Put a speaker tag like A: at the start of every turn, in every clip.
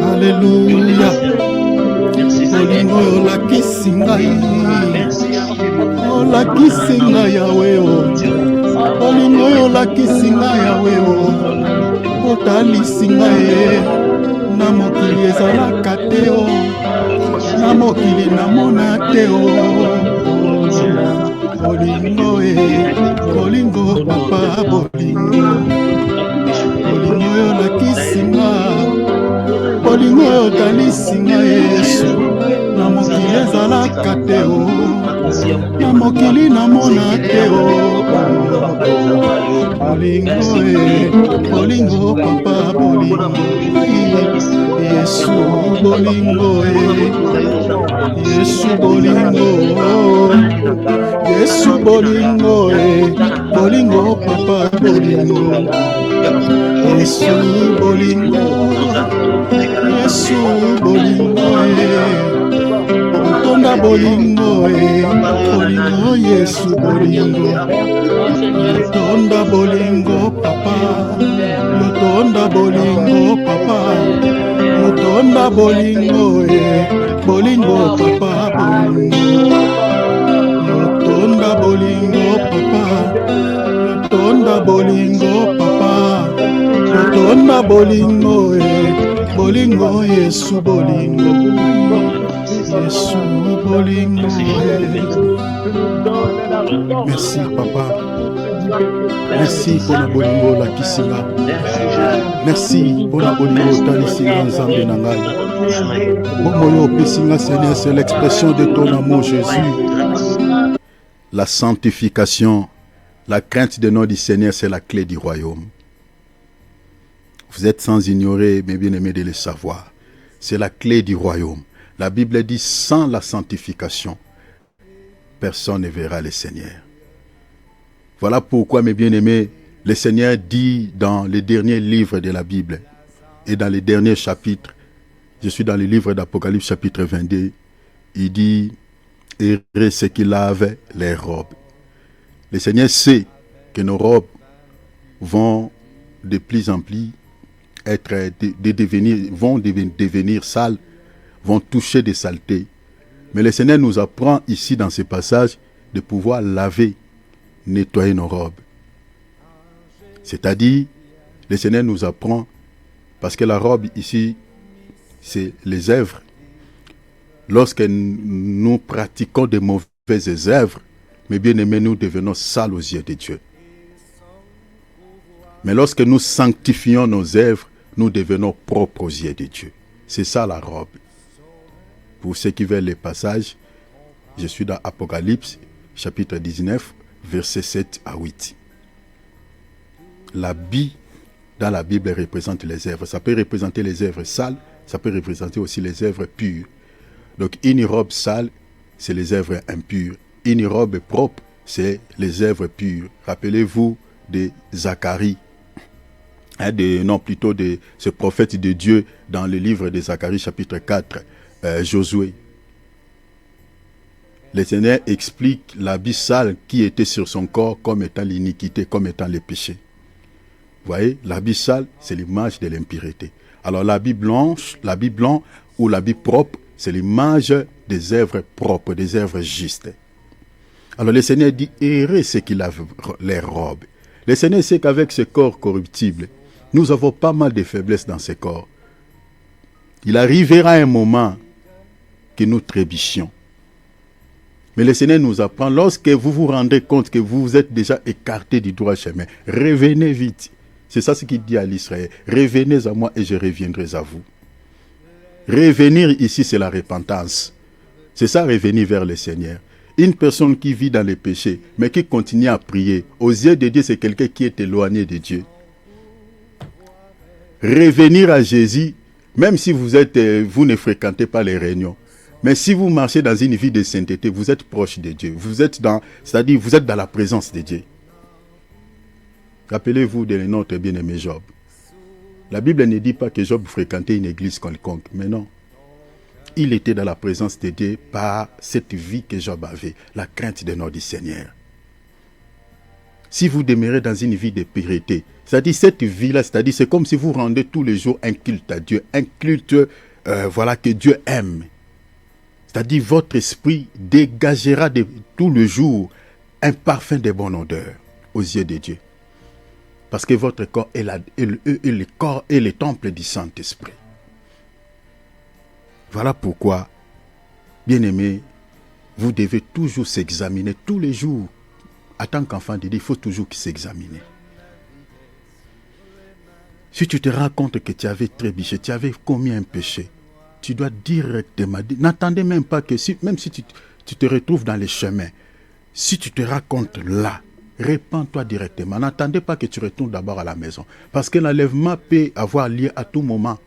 A: Alléluia. Bolingo olakisi ngai, olakisi ngai yawe o. Bolingo olakisi ngai yawe o. Otalisi ngai na mokili ezalaka te o. Na mokili namona te o. Bolingo bolingo papa bolingo. Bolingo olakisi ngai. Bolingo otalisi ngai Yesu. Na mokili ezalaka te o. Na mokili namona te o. Bolingo bolingo papa bolingo. Yesu bolingo Yesu bolingo. Yesu bolingo bolingo papa bolingo. Yesu bolingo. Yesu bolingo Tonda bolingo bolingo Yesu bolingo. Tonda bolingo papa. Tonda bolingo papa. Tonda bolingo bolingo papa bolingo. Tonda bolingo papa. Tonda bolingo papa. Tonda bolingo bolingo Yesu bolingo. Yesu bolingo. Merci papa. Merci pour la bolingo la kisinga. Merci pour la bolingo talisinga nzambe na ngai. Bomoyo pesinga Seigneur, c'est l'expression de ton amour Jésus. La sanctification, la crainte de nom du Seigneur, c'est la clé du royaume. Vous êtes sans ignorer, mais bien aimé de le savoir. C'est la clé du royaume. La Bible dit, sans la sanctification, personne ne verra le Seigneur. Voilà pourquoi, mes bien-aimés, le Seigneur dit dans les derniers livres de la Bible et dans les derniers chapitres, je suis dans le livre d'Apocalypse chapitre 22, il dit, heureux ceux qui lavent les robes. Le Seigneur sait que nos robes vont de plus en plus devenir sales, vont toucher des saletés. Mais le Seigneur nous apprend ici dans ce passage de pouvoir laver, nettoyer nos robes. C'est-à-dire, le Seigneur nous apprend, parce que la robe ici, c'est les œuvres. Lorsque nous pratiquons de mauvaises œuvres, mais bien aimés, nous devenons sales aux yeux de Dieu. Mais lorsque nous sanctifions nos œuvres, nous devenons propres aux yeux de Dieu. C'est ça la robe. Pour ceux qui veulent les passages, je suis dans Apocalypse, chapitre 19, versets 7 à 8. L'habit dans la Bible représente les œuvres. Ça peut représenter les œuvres sales, ça peut représenter aussi les œuvres pures. Donc une robe sale, c'est les œuvres impures. Une robe propre, c'est les œuvres pures. Rappelez-vous de Zacharie, plutôt de ce prophète de Dieu dans le livre de Zacharie chapitre 4, Josué. Le Seigneur explique l'habit sale qui était sur son corps comme étant l'iniquité, comme étant le péché. Vous voyez, l'habit sale, c'est l'image de l'impureté. Alors l'habit blanc ou l'habit propre, c'est l'image des œuvres propres, des œuvres justes. Alors le Seigneur dit, heureux ceux qui lavent les robes. Le Seigneur sait qu'avec ce corps corruptible, nous avons pas mal de faiblesses dans ce corps. Il arrivera un moment que nous trébuchions. Mais le Seigneur nous apprend, lorsque vous vous rendez compte que vous vous êtes déjà écarté du droit chemin, revenez vite. C'est ça ce qu'il dit à l'Israël. Revenez à moi et je reviendrai à vous. Revenir ici, c'est la repentance. C'est ça, revenir vers le Seigneur. Une personne qui vit dans les péchés, mais qui continue à prier, aux yeux de Dieu, c'est quelqu'un qui est éloigné de Dieu. Revenir à Jésus, même si vous ne fréquentez pas les réunions, mais si vous marchez dans une vie de sainteté, vous êtes proche de Dieu. C'est-à-dire vous êtes dans la présence de Dieu. Rappelez-vous de notre bien-aimé Job. La Bible ne dit pas que Job fréquentait une église quelconque, mais non. Il était dans la présence de Dieu par cette vie que Job avait, la crainte de notre Seigneur. si vous demeurez dans une vie de pureté, c'est-à-dire cette vie-là, c'est-à-dire c'est comme si vous rendez tous les jours un culte à Dieu, un culte voilà, que Dieu aime. C'est-à-dire votre esprit dégagera tout le jour un parfum de bonne odeur aux yeux de Dieu. Parce que votre corps est le corps est le temple du Saint-Esprit. Voilà pourquoi, bien-aimés, vous devez toujours s'examiner tous les jours. En tant qu'enfant de Dieu, il faut toujours s'examiner. Si tu te rends compte que tu avais trébuché, tu avais commis un péché, tu dois directement dire, n'attendez même pas que, même si tu te retrouves dans les chemins, si tu te rends compte là, répands-toi directement. N'attendez pas que tu retournes d'abord à la maison. Parce que l'enlèvement peut avoir lieu à tout moment.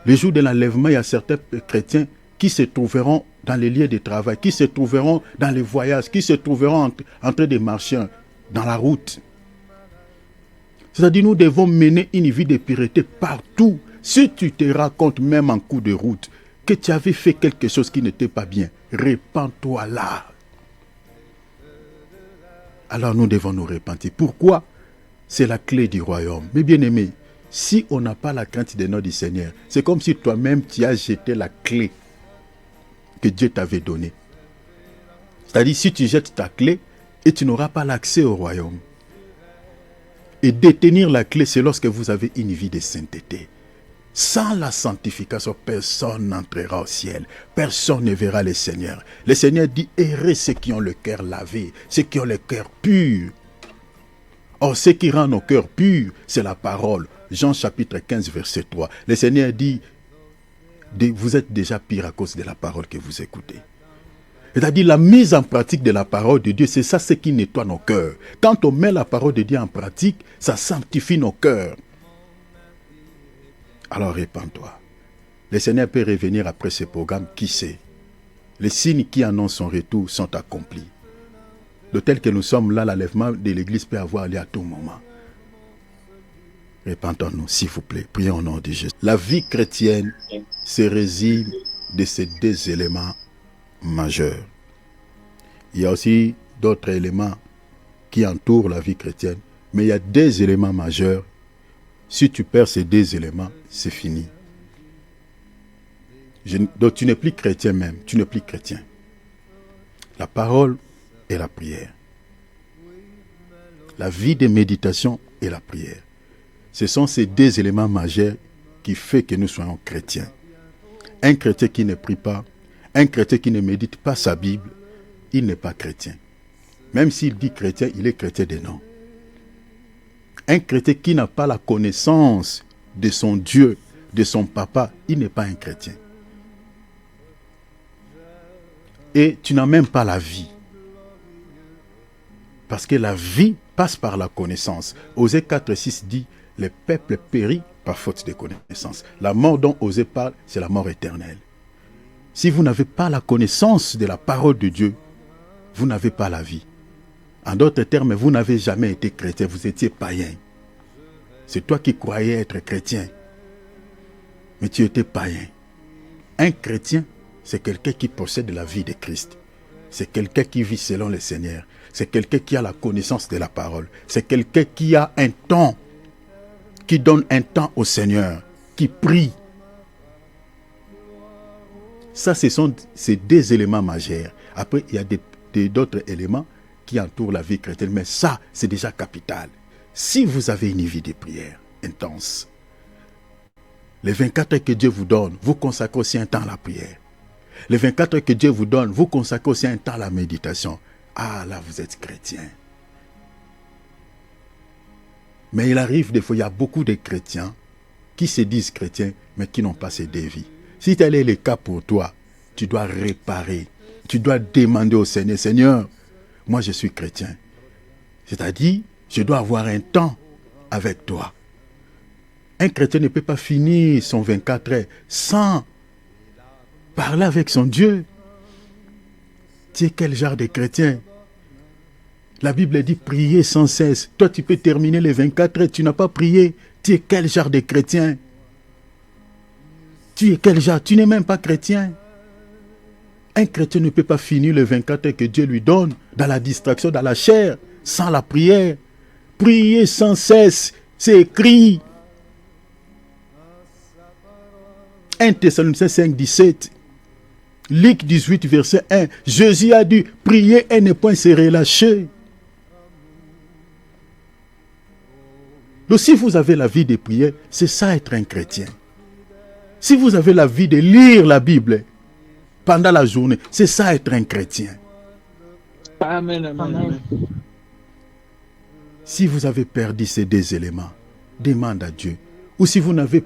A: Le jour de l'enlèvement, il y a certains chrétiens qui se trouveront dans les lieux de travail, qui se trouveront dans les voyages, qui se trouveront en train de marcher dans la route. C'est-à-dire nous devons mener une vie de pureté partout. Si tu te racontes même en cours de route que tu avais fait quelque chose qui n'était pas bien, répands-toi là. Alors nous devons nous repentir. Pourquoi? C'est la clé du royaume. Mais bien aimé, si on n'a pas la crainte des noms du Seigneur, c'est comme si toi-même tu as jeté la clé que Dieu t'avait donnée. C'est-à-dire si tu jettes ta clé et tu n'auras pas l'accès au royaume. Et détenir la clé, c'est lorsque vous avez une vie de sainteté. Sans la sanctification, personne n'entrera au ciel. Personne ne verra le Seigneur. Le Seigneur dit, errez ceux qui ont le cœur lavé, ceux qui ont le cœur pur. Or, ce qui rend nos cœurs purs, c'est la parole. Jean chapitre 15, verset 3. Le Seigneur dit, vous êtes déjà pire à cause de la parole que vous écoutez. C'est-à-dire la mise en pratique de la parole de Dieu, c'est ça ce qui nettoie nos cœurs. Quand on met la parole de Dieu en pratique, ça sanctifie nos cœurs. Alors répands-toi. Le Seigneur peut revenir après ce programme, qui sait? Les signes qui annoncent son retour sont accomplis. De tel que nous sommes là, l'enlèvement de l'Église peut avoir lieu à tout moment. Répentons-nous, s'il vous plaît. Prions au nom de Jésus. La vie chrétienne se résume de ces deux éléments majeurs. Il y a aussi d'autres éléments qui entourent la vie chrétienne, mais il y a deux éléments majeurs. Si tu perds ces deux éléments, c'est fini. Donc tu n'es plus chrétien même, tu n'es plus chrétien. La parole et la prière. La vie de méditation et la prière. Ce sont ces deux éléments majeurs qui font que nous soyons chrétiens. Un chrétien qui ne prie pas, un chrétien qui ne médite pas sa Bible, il n'est pas chrétien. Même s'il dit chrétien, il est chrétien de nom. Un chrétien qui n'a pas la connaissance de son Dieu, de son papa, il n'est pas un chrétien. Et tu n'as même pas la vie. Parce que la vie passe par la connaissance. Osée 4,6 dit, le peuple périt par faute de connaissance. La mort dont Osée parle, c'est la mort éternelle. Si vous n'avez pas la connaissance de la parole de Dieu, vous n'avez pas la vie. En d'autres termes, vous n'avez jamais été chrétien, vous étiez païen. C'est toi qui croyais être chrétien, mais tu étais païen. Un chrétien, c'est quelqu'un qui possède la vie de Christ. C'est quelqu'un qui vit selon le Seigneur. C'est quelqu'un qui a la connaissance de la parole. C'est quelqu'un qui a un temps, qui donne un temps au Seigneur, qui prie. Ça, ce sont ces deux éléments majeurs. Après, il y a d'autres éléments qui entourent la vie chrétienne, mais ça, c'est déjà capital. Si vous avez une vie de prière intense, les 24 heures que Dieu vous donne, vous consacrez aussi un temps à la prière. Les 24 heures que Dieu vous donne, vous consacrez aussi un temps à la méditation. Ah, là, vous êtes chrétien. Mais il arrive des fois, il y a beaucoup de chrétiens qui se disent chrétiens, mais qui n'ont pas ces deux vies. Si tel est le cas pour toi, tu dois réparer. Tu dois demander au Seigneur, Seigneur, moi je suis chrétien. C'est-à-dire, je dois avoir un temps avec toi. Un chrétien ne peut pas finir son 24 heures sans parler avec son Dieu. Tu es quel genre de chrétien? La Bible dit prier sans cesse. Toi, tu peux terminer les 24 heures, tu n'as pas prié. Tu es quel genre de chrétien? Tu es quel genre? Tu n'es même pas chrétien. Un chrétien ne peut pas finir les 24 heures que Dieu lui donne dans la distraction, dans la chair. sans la prière. Priez sans cesse, c'est écrit. 1 Thessaloniciens 5, 17. Luc 18, verset 1. Jésus a dit, priez et ne point se relâcher. Donc si vous avez la vie de prière, c'est ça être un chrétien. Si vous avez la vie de lire la Bible pendant la journée, c'est ça être un chrétien.
B: Amen, amen, amen.
A: Si vous avez perdu ces deux éléments, demande à Dieu. Ou si vous n'avez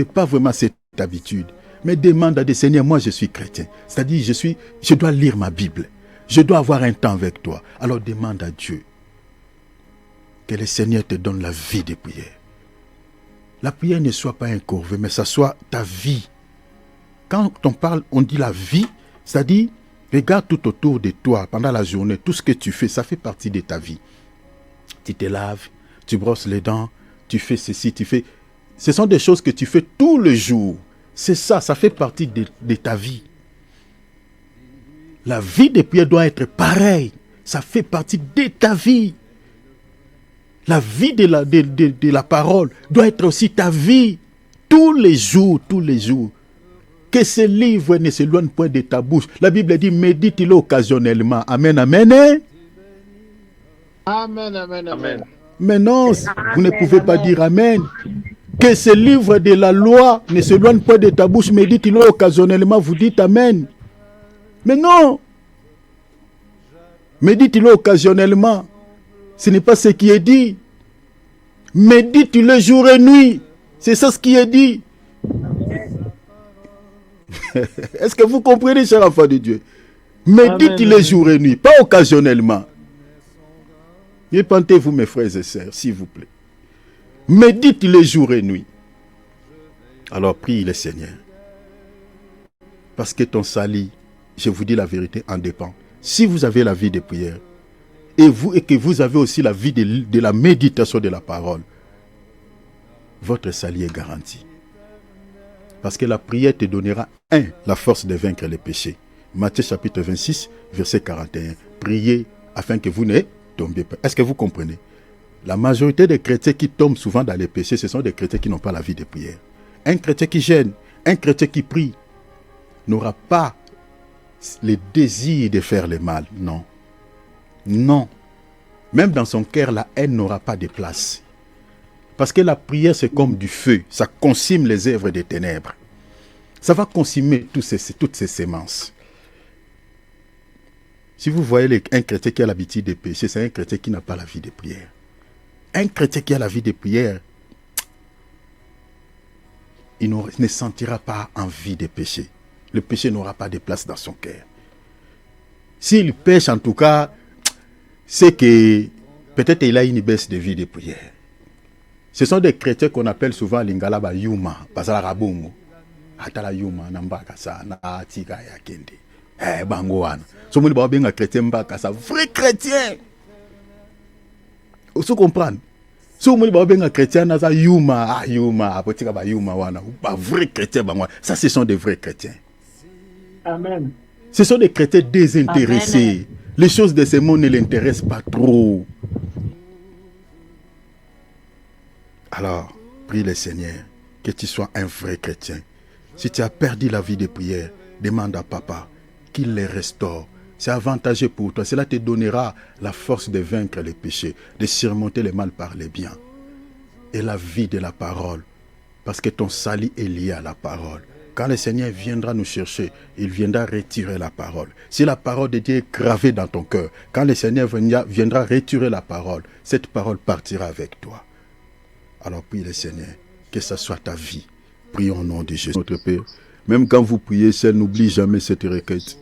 A: pas vraiment cette habitude, mais demande à Dieu, Seigneur, moi je suis chrétien. C'est-à-dire, je dois lire ma Bible. Je dois avoir un temps avec toi. Alors demande à Dieu que le Seigneur te donne la vie de prière. La prière ne soit pas un corvée, mais ça soit ta vie. Quand on parle, on dit la vie, c'est-à-dire, regarde tout autour de toi pendant la journée, tout ce que tu fais, ça fait partie de ta vie. Tu te laves, tu brosses les dents, tu fais ceci, tu fais... Ce sont des choses que tu fais tous les jours. C'est ça, ça fait partie de ta vie. La vie de prière doit être pareille. Ça fait partie de ta vie. La vie de la parole doit être aussi ta vie. Tous les jours, tous les jours. Que ce livre ne s'éloigne point de ta bouche. La Bible dit, médite-le occasionnellement. Amen, amen. Hein?
B: Amen, amen, amen.
A: Mais non, vous ne pouvez pas dire amen. Que ce livre de la loi ne s'éloigne pas de ta bouche, médite-le occasionnellement, vous dites amen. Mais non. Médite-le occasionnellement. Ce n'est pas ce qui est dit. Médite-le jour et nuit. C'est ça ce qui est dit. Est-ce que vous comprenez, cher enfant de Dieu? Médite-le jour et nuit, pas occasionnellement. Répentez-vous, mes frères et sœurs, s'il vous plaît. Médite-le jour et nuit. Alors prie le Seigneur. Parce que ton salut, je vous dis la vérité, en dépend. Si vous avez la vie de prière, et que vous avez aussi la vie de la méditation de la parole, votre salut est garanti. Parce que la prière te donnera, la force de vaincre les péchés. Matthieu chapitre 26, verset 41. Priez afin que vous ne tombiez pas. Est-ce que vous comprenez? La majorité des chrétiens qui tombent souvent dans les péchés, ce sont des chrétiens qui n'ont pas la vie de prière. Un chrétien qui gêne, un chrétien qui prie, n'aura pas le désir de faire le mal. Non. Non. Même dans son cœur, la haine n'aura pas de place. Parce que la prière, c'est comme du feu. Ça consume les œuvres des ténèbres. Ça va consumer toutes ces semences. Si vous voyez un chrétien qui a l'habitude de pécher, c'est un chrétien qui n'a pas la vie de prière. Un chrétien qui a la vie de prière, il ne sentira pas envie de pécher. Le péché n'aura pas de place dans son cœur. S'il pêche, en tout cas, c'est que peut-être il a une baisse de vie de prière. Ce sont des chrétiens qu'on appelle souvent lingala ba yuma, basala rabungu. Atala yuma nambaka sa na tika ya kende. Bangoana. So moni ba benga chrétien mbaka sa vrai chrétien. Vous comprenez? So moni ba benga chrétien na za yuma, yuma, apotika ba yuma wana, ba vrai chrétien bangwa. Ça ce sont des vrais chrétiens.
B: Amen.
A: Ce sont des chrétiens désintéressés. Amen. Les choses de ce monde ne l'intéressent pas trop. Alors, prie le Seigneur que tu sois un vrai chrétien. Si tu as perdu la vie de prière, demande à Papa qu'il les restaure. C'est avantageux pour toi. Cela te donnera la force de vaincre les péchés, de surmonter le mal par le bien. Et la vie de la parole. Parce que ton salut est lié à la parole. Quand le Seigneur viendra nous chercher, il viendra retirer la parole. Si la parole de Dieu est gravée dans ton cœur, quand le Seigneur viendra retirer la parole, cette parole partira avec toi. Alors prie le Seigneur, que ce soit ta vie. Prions au nom de Jésus. Notre Père, même quand vous priez seul, n'oublie jamais cette requête.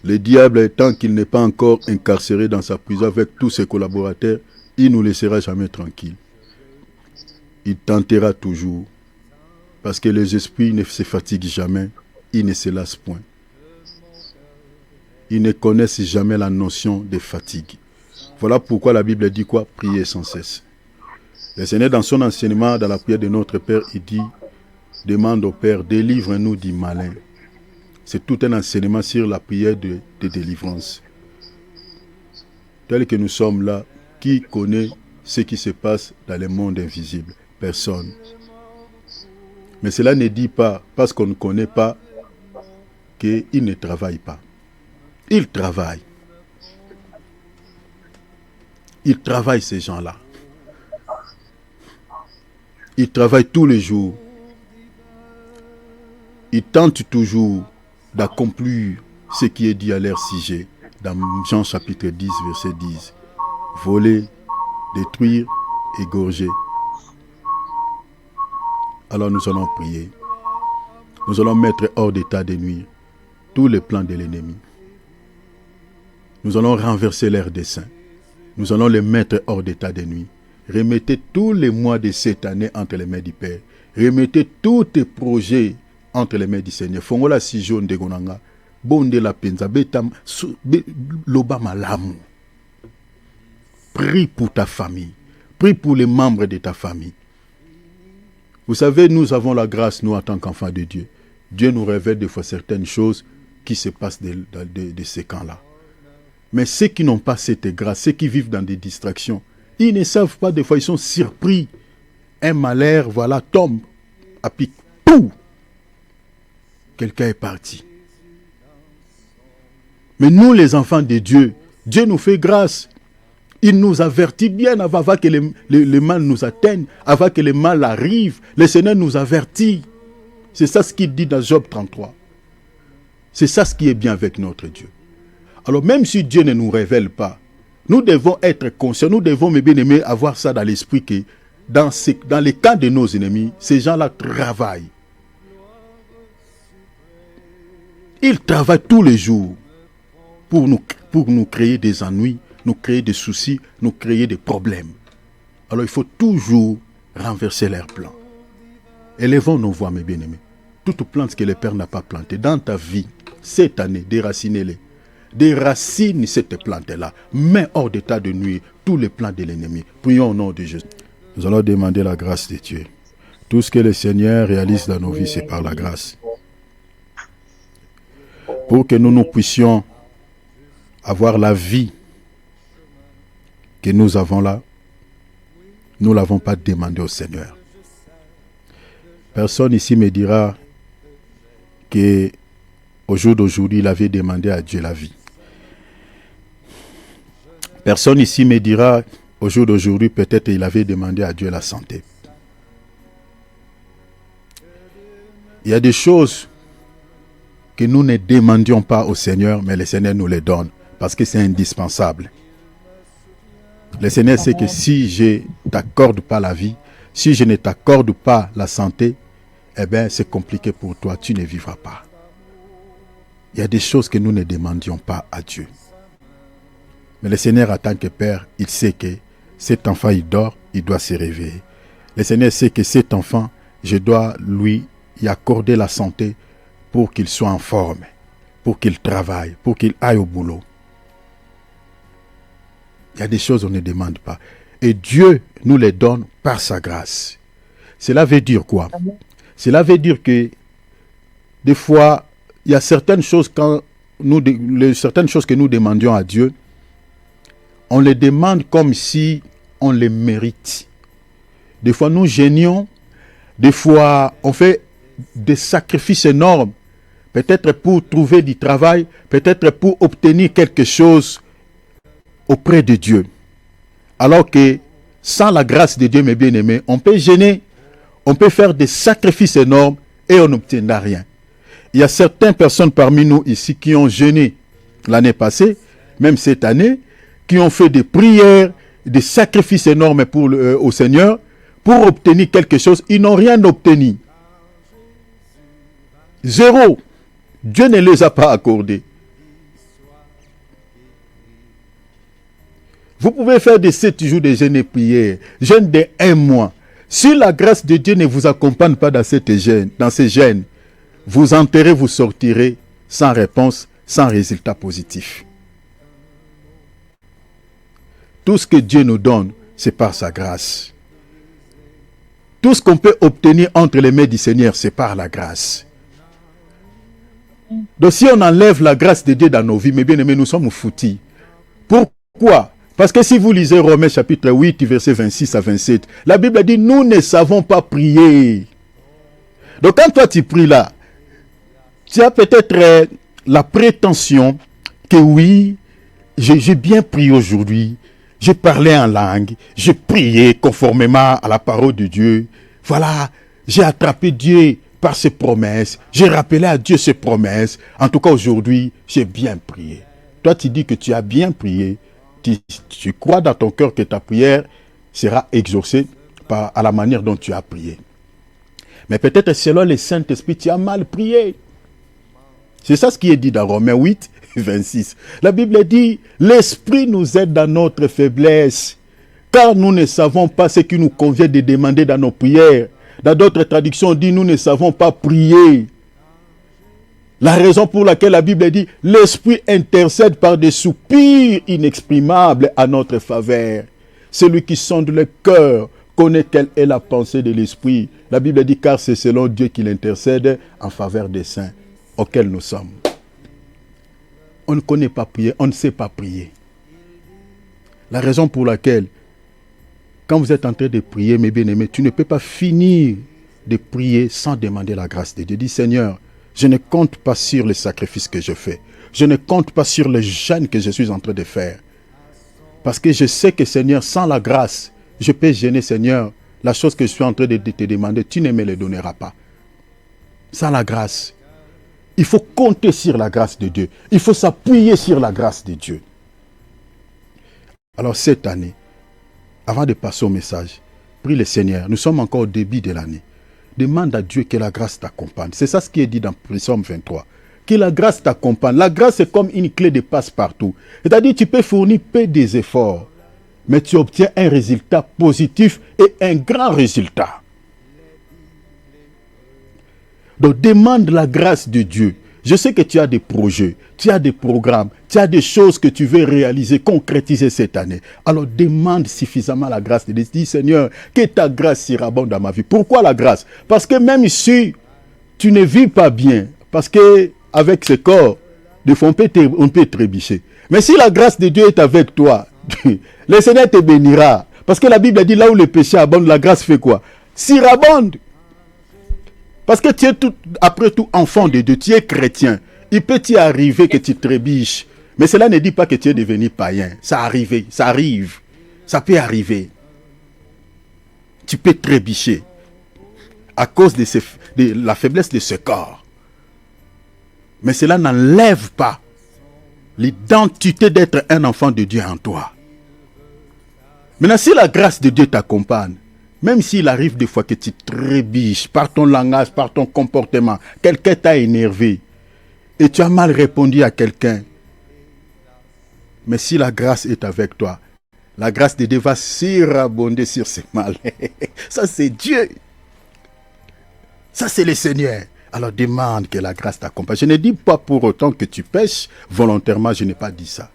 A: Le diable, tant qu'il n'est pas encore incarcéré dans sa prison avec tous ses collaborateurs, il ne nous laissera jamais tranquilles. Il tentera toujours. Parce que les esprits ne se fatiguent jamais, ils ne se lassent point. Ils ne connaissent jamais la notion de fatigue. Voilà pourquoi la Bible dit quoi? Priez sans cesse. Le Seigneur, dans son enseignement, dans la prière de notre Père, il dit, demande au Père, délivre-nous du malin. C'est tout un enseignement sur la prière de délivrance. tels que nous sommes là, qui connaît ce qui se passe dans le monde invisible? Personne. Mais cela ne dit pas, parce qu'on ne connaît pas, qu'ils ne travaillent pas. Ils travaillent. Ils travaillent, ces gens-là. Ils travaillent tous les jours. Ils tentent toujours d'accomplir ce qui est dit à leur sujet dans Jean chapitre 10, verset 10. Voler, détruire, égorger. Alors nous allons prier. Nous allons mettre hors d'état de nuire tous les plans de l'ennemi. Nous allons renverser leurs desseins. Nous allons les mettre hors d'état de nuire. Remettez tous les mois de cette année entre les mains du Père. Remettez tous tes projets entre les mains du Seigneur. Fongola si jaune de gonanga. Bonde la penza. Betam loba malamu. Prie pour ta famille. Prie pour les membres de ta famille. Vous savez, nous avons la grâce, nous, en tant qu'enfants de Dieu. Dieu nous révèle des fois certaines choses qui se passent de ces camps-là. Mais ceux qui n'ont pas cette grâce, ceux qui vivent dans des distractions, ils ne savent pas, des fois, ils sont surpris. Un malheur, voilà, tombe à pic. Pou! Quelqu'un est parti. Mais nous, les enfants de Dieu, Dieu nous fait grâce. Il nous avertit bien avant que le mal nous atteigne, avant que le mal arrive. Le Seigneur nous avertit. C'est ça ce qu'il dit dans Job 33. C'est ça ce qui est bien avec notre Dieu. Alors même si Dieu ne nous révèle pas, nous devons être conscients, nous devons, mes bien-aimés, avoir ça dans l'esprit que dans les cas de nos ennemis, ces gens-là travaillent. Ils travaillent tous les jours pour nous créer des ennuis, nous créer des soucis, nous créer des problèmes. Alors il faut toujours renverser leurs plans. Élevons nos voix, mes bien-aimés. Toute plante que le Père n'a pas plantée dans ta vie, cette année, déracinez-les. Déracine cette plante-là. Mets hors d'état de nuire tous les plans de l'ennemi. Prions au nom de Jésus. Nous allons demander la grâce de Dieu. Tout ce que le Seigneur réalise dans nos vies, c'est par la grâce. Pour que nous puissions avoir la vie que nous avons là, nous ne l'avons pas demandé au Seigneur. Personne ici me dira qu'au jour d'aujourd'hui, il avait demandé à Dieu la vie. Personne ici me dira, au jour d'aujourd'hui, peut-être il avait demandé à Dieu la santé. Il y a des choses que nous ne demandions pas au Seigneur, mais le Seigneur nous les donne, parce que c'est indispensable. Le Seigneur sait que si je ne t'accorde pas la vie, si je ne t'accorde pas la santé, eh bien c'est compliqué pour toi, tu ne vivras pas. Il y a des choses que nous ne demandions pas à Dieu. Mais le Seigneur, en tant que Père, il sait que cet enfant, il dort, il doit se réveiller. Le Seigneur sait que cet enfant, je dois lui y accorder la santé pour qu'il soit en forme, pour qu'il travaille, pour qu'il aille au boulot. Il y a des choses qu'on ne demande pas. Et Dieu nous les donne par sa grâce. Cela veut dire quoi? Cela veut dire que des fois, il y a certaines choses, certaines choses que nous demandions à Dieu, on les demande comme si on les mérite. Des fois, nous gênions. Des fois, on fait des sacrifices énormes. Peut-être pour trouver du travail, peut-être pour obtenir quelque chose auprès de Dieu. Alors que sans la grâce de Dieu, mes bien-aimés, on peut gêner, on peut faire des sacrifices énormes et on n'obtiendra rien. Il y a certaines personnes parmi nous ici qui ont jeûné l'année passée, même cette année, qui ont fait des prières, des sacrifices énormes au Seigneur pour obtenir quelque chose. Ils n'ont rien obtenu. Zéro. Dieu ne les a pas accordés. Vous pouvez faire des 7 jours de jeûne et prière, jeûne de 1 mois. Si la grâce de Dieu ne vous accompagne pas dans ces jeûnes, vous entrerez, vous sortirez sans réponse, sans résultat positif. Tout ce que Dieu nous donne, c'est par sa grâce. Tout ce qu'on peut obtenir entre les mains du Seigneur, c'est par la grâce. Donc si on enlève la grâce de Dieu dans nos vies, mes bien-aimés, nous sommes foutus. Pourquoi? Parce que si vous lisez Romains chapitre 8, versets 26 à 27, la Bible dit, nous ne savons pas prier. Donc quand toi tu pries là, tu as peut-être la prétention que oui, j'ai bien prié aujourd'hui, j'ai parlé en langue, j'ai prié conformément à la parole de Dieu. Voilà, j'ai attrapé Dieu par ses promesses, j'ai rappelé à Dieu ses promesses. En tout cas aujourd'hui, j'ai bien prié. Toi tu dis que tu as bien prié, tu crois dans ton cœur que ta prière sera exaucée à la manière dont tu as prié. Mais peut-être selon le Saint-Esprit, tu as mal prié. C'est ça ce qui est dit dans Romains 8, 26. La Bible dit, l'Esprit nous aide dans notre faiblesse, car nous ne savons pas ce qui nous convient de demander dans nos prières. Dans d'autres traductions, on dit, nous ne savons pas prier. La raison pour laquelle la Bible dit, l'Esprit intercède par des soupirs inexprimables à notre faveur. Celui qui sonde le cœur connaît quelle est la pensée de l'Esprit. La Bible dit, car c'est selon Dieu qu'il intercède en faveur des saints auxquels nous sommes. On ne connaît pas prier, on ne sait pas prier. La raison pour laquelle, quand vous êtes en train de prier, mes bien-aimés, tu ne peux pas finir de prier sans demander la grâce de Dieu. Dis, Seigneur, je ne compte pas sur les sacrifices que je fais. Je ne compte pas sur le jeûne que je suis en train de faire. Parce que je sais que, Seigneur, sans la grâce, je peux gêner, Seigneur, la chose que je suis en train de te demander, tu ne me le donneras pas. Sans la grâce, il faut compter sur la grâce de Dieu. Il faut s'appuyer sur la grâce de Dieu. Alors cette année, avant de passer au message, prie le Seigneur. Nous sommes encore au début de l'année. Demande à Dieu que la grâce t'accompagne. C'est ça ce qui est dit dans Psaume 23. Que la grâce t'accompagne. La grâce est comme une clé de passe-partout. C'est-à-dire tu peux fournir peu des efforts, mais tu obtiens un résultat positif et un grand résultat. Donc demande la grâce de Dieu. Je sais que tu as des projets, tu as des programmes, tu as des choses que tu veux réaliser, concrétiser cette année. Alors demande suffisamment la grâce de Dieu. Dis, Seigneur, que ta grâce surabonde dans ma vie. Pourquoi la grâce? Parce que même si tu ne vis pas bien, parce que avec ce corps, des fois on peut trébucher. Mais si la grâce de Dieu est avec toi, le Seigneur te bénira. Parce que la Bible dit, là où le péché abonde, la grâce fait quoi? Surabonde. Parce que tu es après tout enfant de Dieu, tu es chrétien. Il peut t'y arriver que tu trébiches. Mais cela ne dit pas que tu es devenu païen. Ça arrive, ça peut arriver. Tu peux trébicher à cause de la faiblesse de ce corps. Mais cela n'enlève pas l'identité d'être un enfant de Dieu en toi. Maintenant, si la grâce de Dieu t'accompagne, même s'il arrive des fois que tu trébiches par ton langage, par ton comportement, quelqu'un t'a énervé et tu as mal répondu à quelqu'un. Mais si la grâce est avec toi, la grâce de Dieu va surabonder sur ce mal. Ça c'est Dieu. Ça c'est le Seigneur. Alors demande que la grâce t'accompagne. Je ne dis pas pour autant que tu pêches volontairement, je n'ai pas dit ça.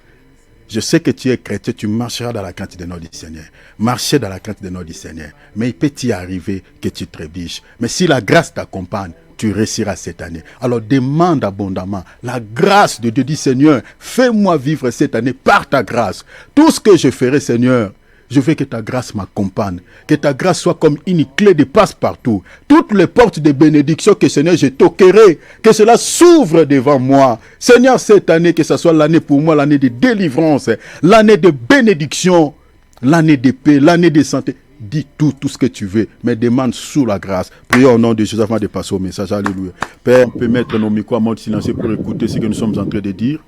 A: Je sais que tu es chrétien, tu marcheras dans la crainte de notre Seigneur. Marcher dans la crainte de notre Seigneur. Mais il peut y arriver que tu trébiches. Mais si la grâce t'accompagne, tu réussiras cette année. Alors demande abondamment la grâce de Dieu. Dis, Seigneur, fais-moi vivre cette année par ta grâce. Tout ce que je ferai, Seigneur, je veux que ta grâce m'accompagne. Que ta grâce soit comme une clé de passe-partout. Toutes les portes de bénédiction que, Seigneur, je toquerai. Que cela s'ouvre devant moi. Seigneur, cette année, que ce soit l'année pour moi, l'année de délivrance, l'année de bénédiction, l'année de paix, l'année de santé. Dis tout ce que tu veux, mais demande sous la grâce. Prions au nom de Jésus avant de passer au message. Alléluia. Père, on peut mettre nos micros en mode silencieux pour écouter ce que nous sommes en train de dire.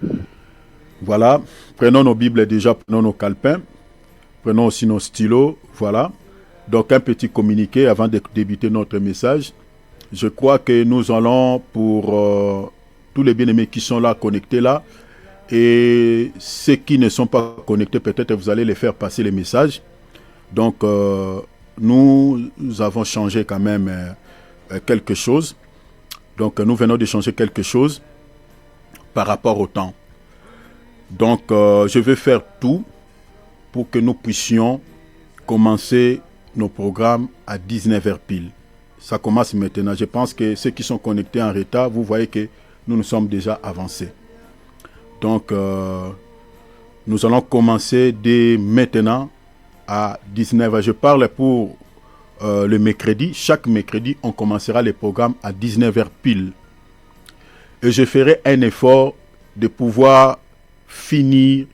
A: Voilà. Prenons nos Bibles déjà, prenons nos calepins. Prenons aussi nos stylos, voilà. Donc un petit communiqué avant de débuter notre message. Je crois que nous allons pour tous les bien-aimés qui sont là, connectés là. Et ceux qui ne sont pas connectés, peut-être vous allez les faire passer les messages. Donc nous avons changé quand même quelque chose. Donc nous venons de changer quelque chose par rapport au temps. Donc je vais faire tout pour que nous puissions commencer nos programmes à 19h pile. Ça commence maintenant. Je pense que ceux qui sont connectés en retard, vous voyez que nous sommes déjà avancés. Donc, Nous allons commencer dès maintenant à 19h. Je parle pour le mercredi. Chaque mercredi, on commencera les programmes à 19h pile. Et je ferai un effort de pouvoir finir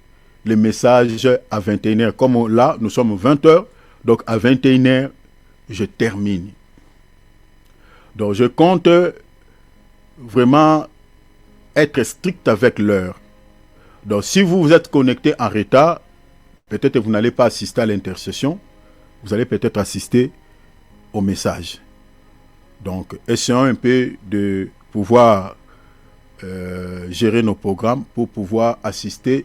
A: les messages à 21h. Comme là, nous sommes 20h, donc à 21h, je termine. Donc je compte vraiment être strict avec l'heure. Donc si vous vous êtes connecté en retard, peut-être que vous n'allez pas assister à l'intercession, vous allez peut-être assister au message. Donc essayons un peu de pouvoir gérer nos programmes pour pouvoir assister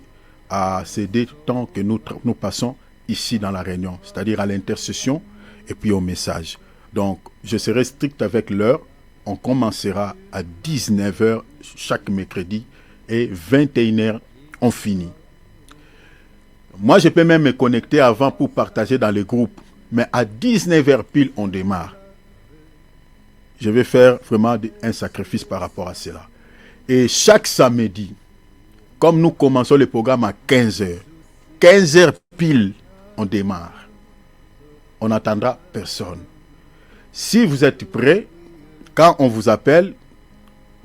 A: à ces deux temps que nous passons ici dans la réunion, c'est-à-dire à l'intercession et puis au message. Donc, je serai strict avec l'heure. On commencera à 19h chaque mercredi et 21h, on finit. Moi, je peux même me connecter avant pour partager dans les groupes, mais à 19h pile, on démarre. Je vais faire vraiment un sacrifice par rapport à cela. Et chaque samedi, comme nous commençons le programme à 15h, 15h pile, on démarre. On n'attendra personne. Si vous êtes prêts, quand on vous appelle,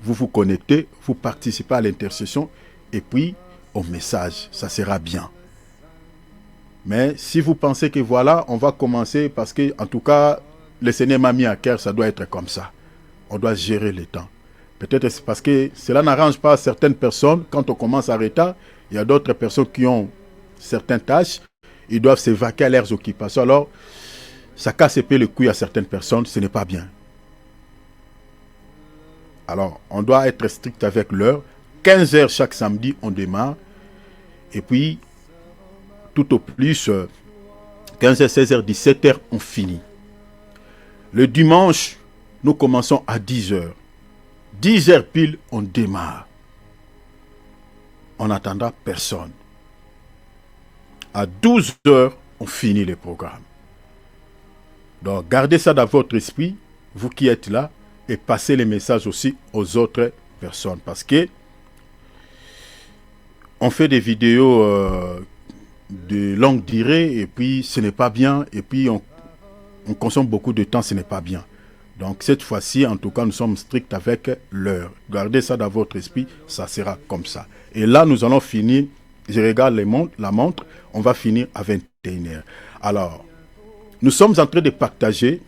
A: vous vous connectez, vous participez à l'intercession et puis au message. Ça sera bien. Mais si vous pensez que voilà, on va commencer parce que, en tout cas, le Seigneur m'a mis à cœur, ça doit être comme ça. On doit gérer le temps. Peut-être c'est parce que cela n'arrange pas certaines personnes. Quand on commence à retard, il y a d'autres personnes qui ont certaines tâches. Ils doivent se vaquer à leurs occupations. Alors, ça casse un peu le couille à certaines personnes. Ce n'est pas bien. Alors, on doit être strict avec l'heure. 15h chaque samedi, on démarre. Et puis, tout au plus, 15h, 16h, 17h, on finit. Le dimanche, nous commençons à 10h. 10h pile, on démarre. On n'attendra personne. À 12h, on finit le programme. Donc, gardez ça dans votre esprit, vous qui êtes là, et passez les messages aussi aux autres personnes. Parce que on fait des vidéos de longue durée, et puis ce n'est pas bien, et puis on consomme beaucoup de temps, ce n'est pas bien. Donc cette fois-ci, en tout cas, nous sommes stricts avec l'heure. Gardez ça dans votre esprit, ça sera comme ça. Et là, nous allons finir, je regarde la montre, on va finir à 21h. Alors, nous sommes en train de partager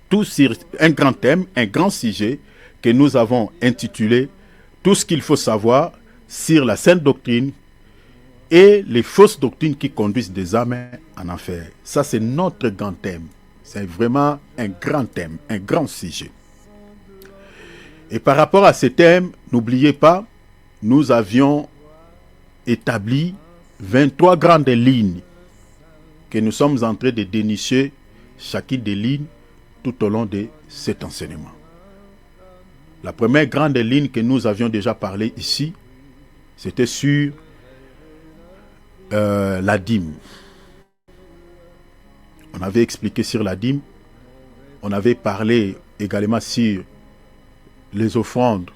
A: tout sur un grand thème, un grand sujet que nous avons intitulé « Tout ce qu'il faut savoir sur la sainte doctrine et les fausses doctrines qui conduisent des âmes en enfer ». Ça, c'est notre grand thème. C'est vraiment un grand thème, un grand sujet. Et par rapport à ce thème, n'oubliez pas, nous avions établi 23 grandes lignes que nous sommes en train de dénicher chacune des lignes tout au long de cet enseignement. La première grande ligne que nous avions déjà parlé ici, c'était sur la dîme. On avait expliqué sur la dîme. On avait parlé également sur les offrandes,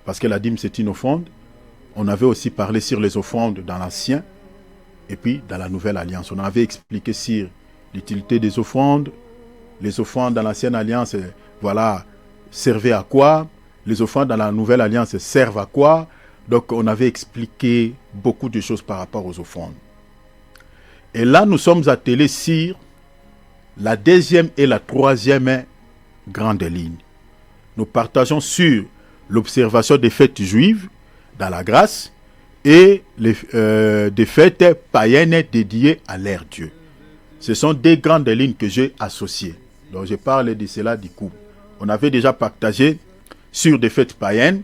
A: parce que la dîme c'est une offrande. On avait aussi parlé sur les offrandes dans l'Ancien et puis dans la Nouvelle Alliance. On avait expliqué sur l'utilité des offrandes. Les offrandes dans l'Ancienne Alliance, voilà, servaient à quoi? Les offrandes dans la Nouvelle Alliance servent à quoi? Donc on avait expliqué beaucoup de choses par rapport aux offrandes. Et là, nous sommes attelés sur la deuxième et la troisième grande ligne. Nous partageons sur l'observation des fêtes juives dans la grâce et des fêtes païennes dédiées à leur Dieu. Ce sont des grandes lignes que j'ai associées. Donc je parle de cela du coup. On avait déjà partagé sur des fêtes païennes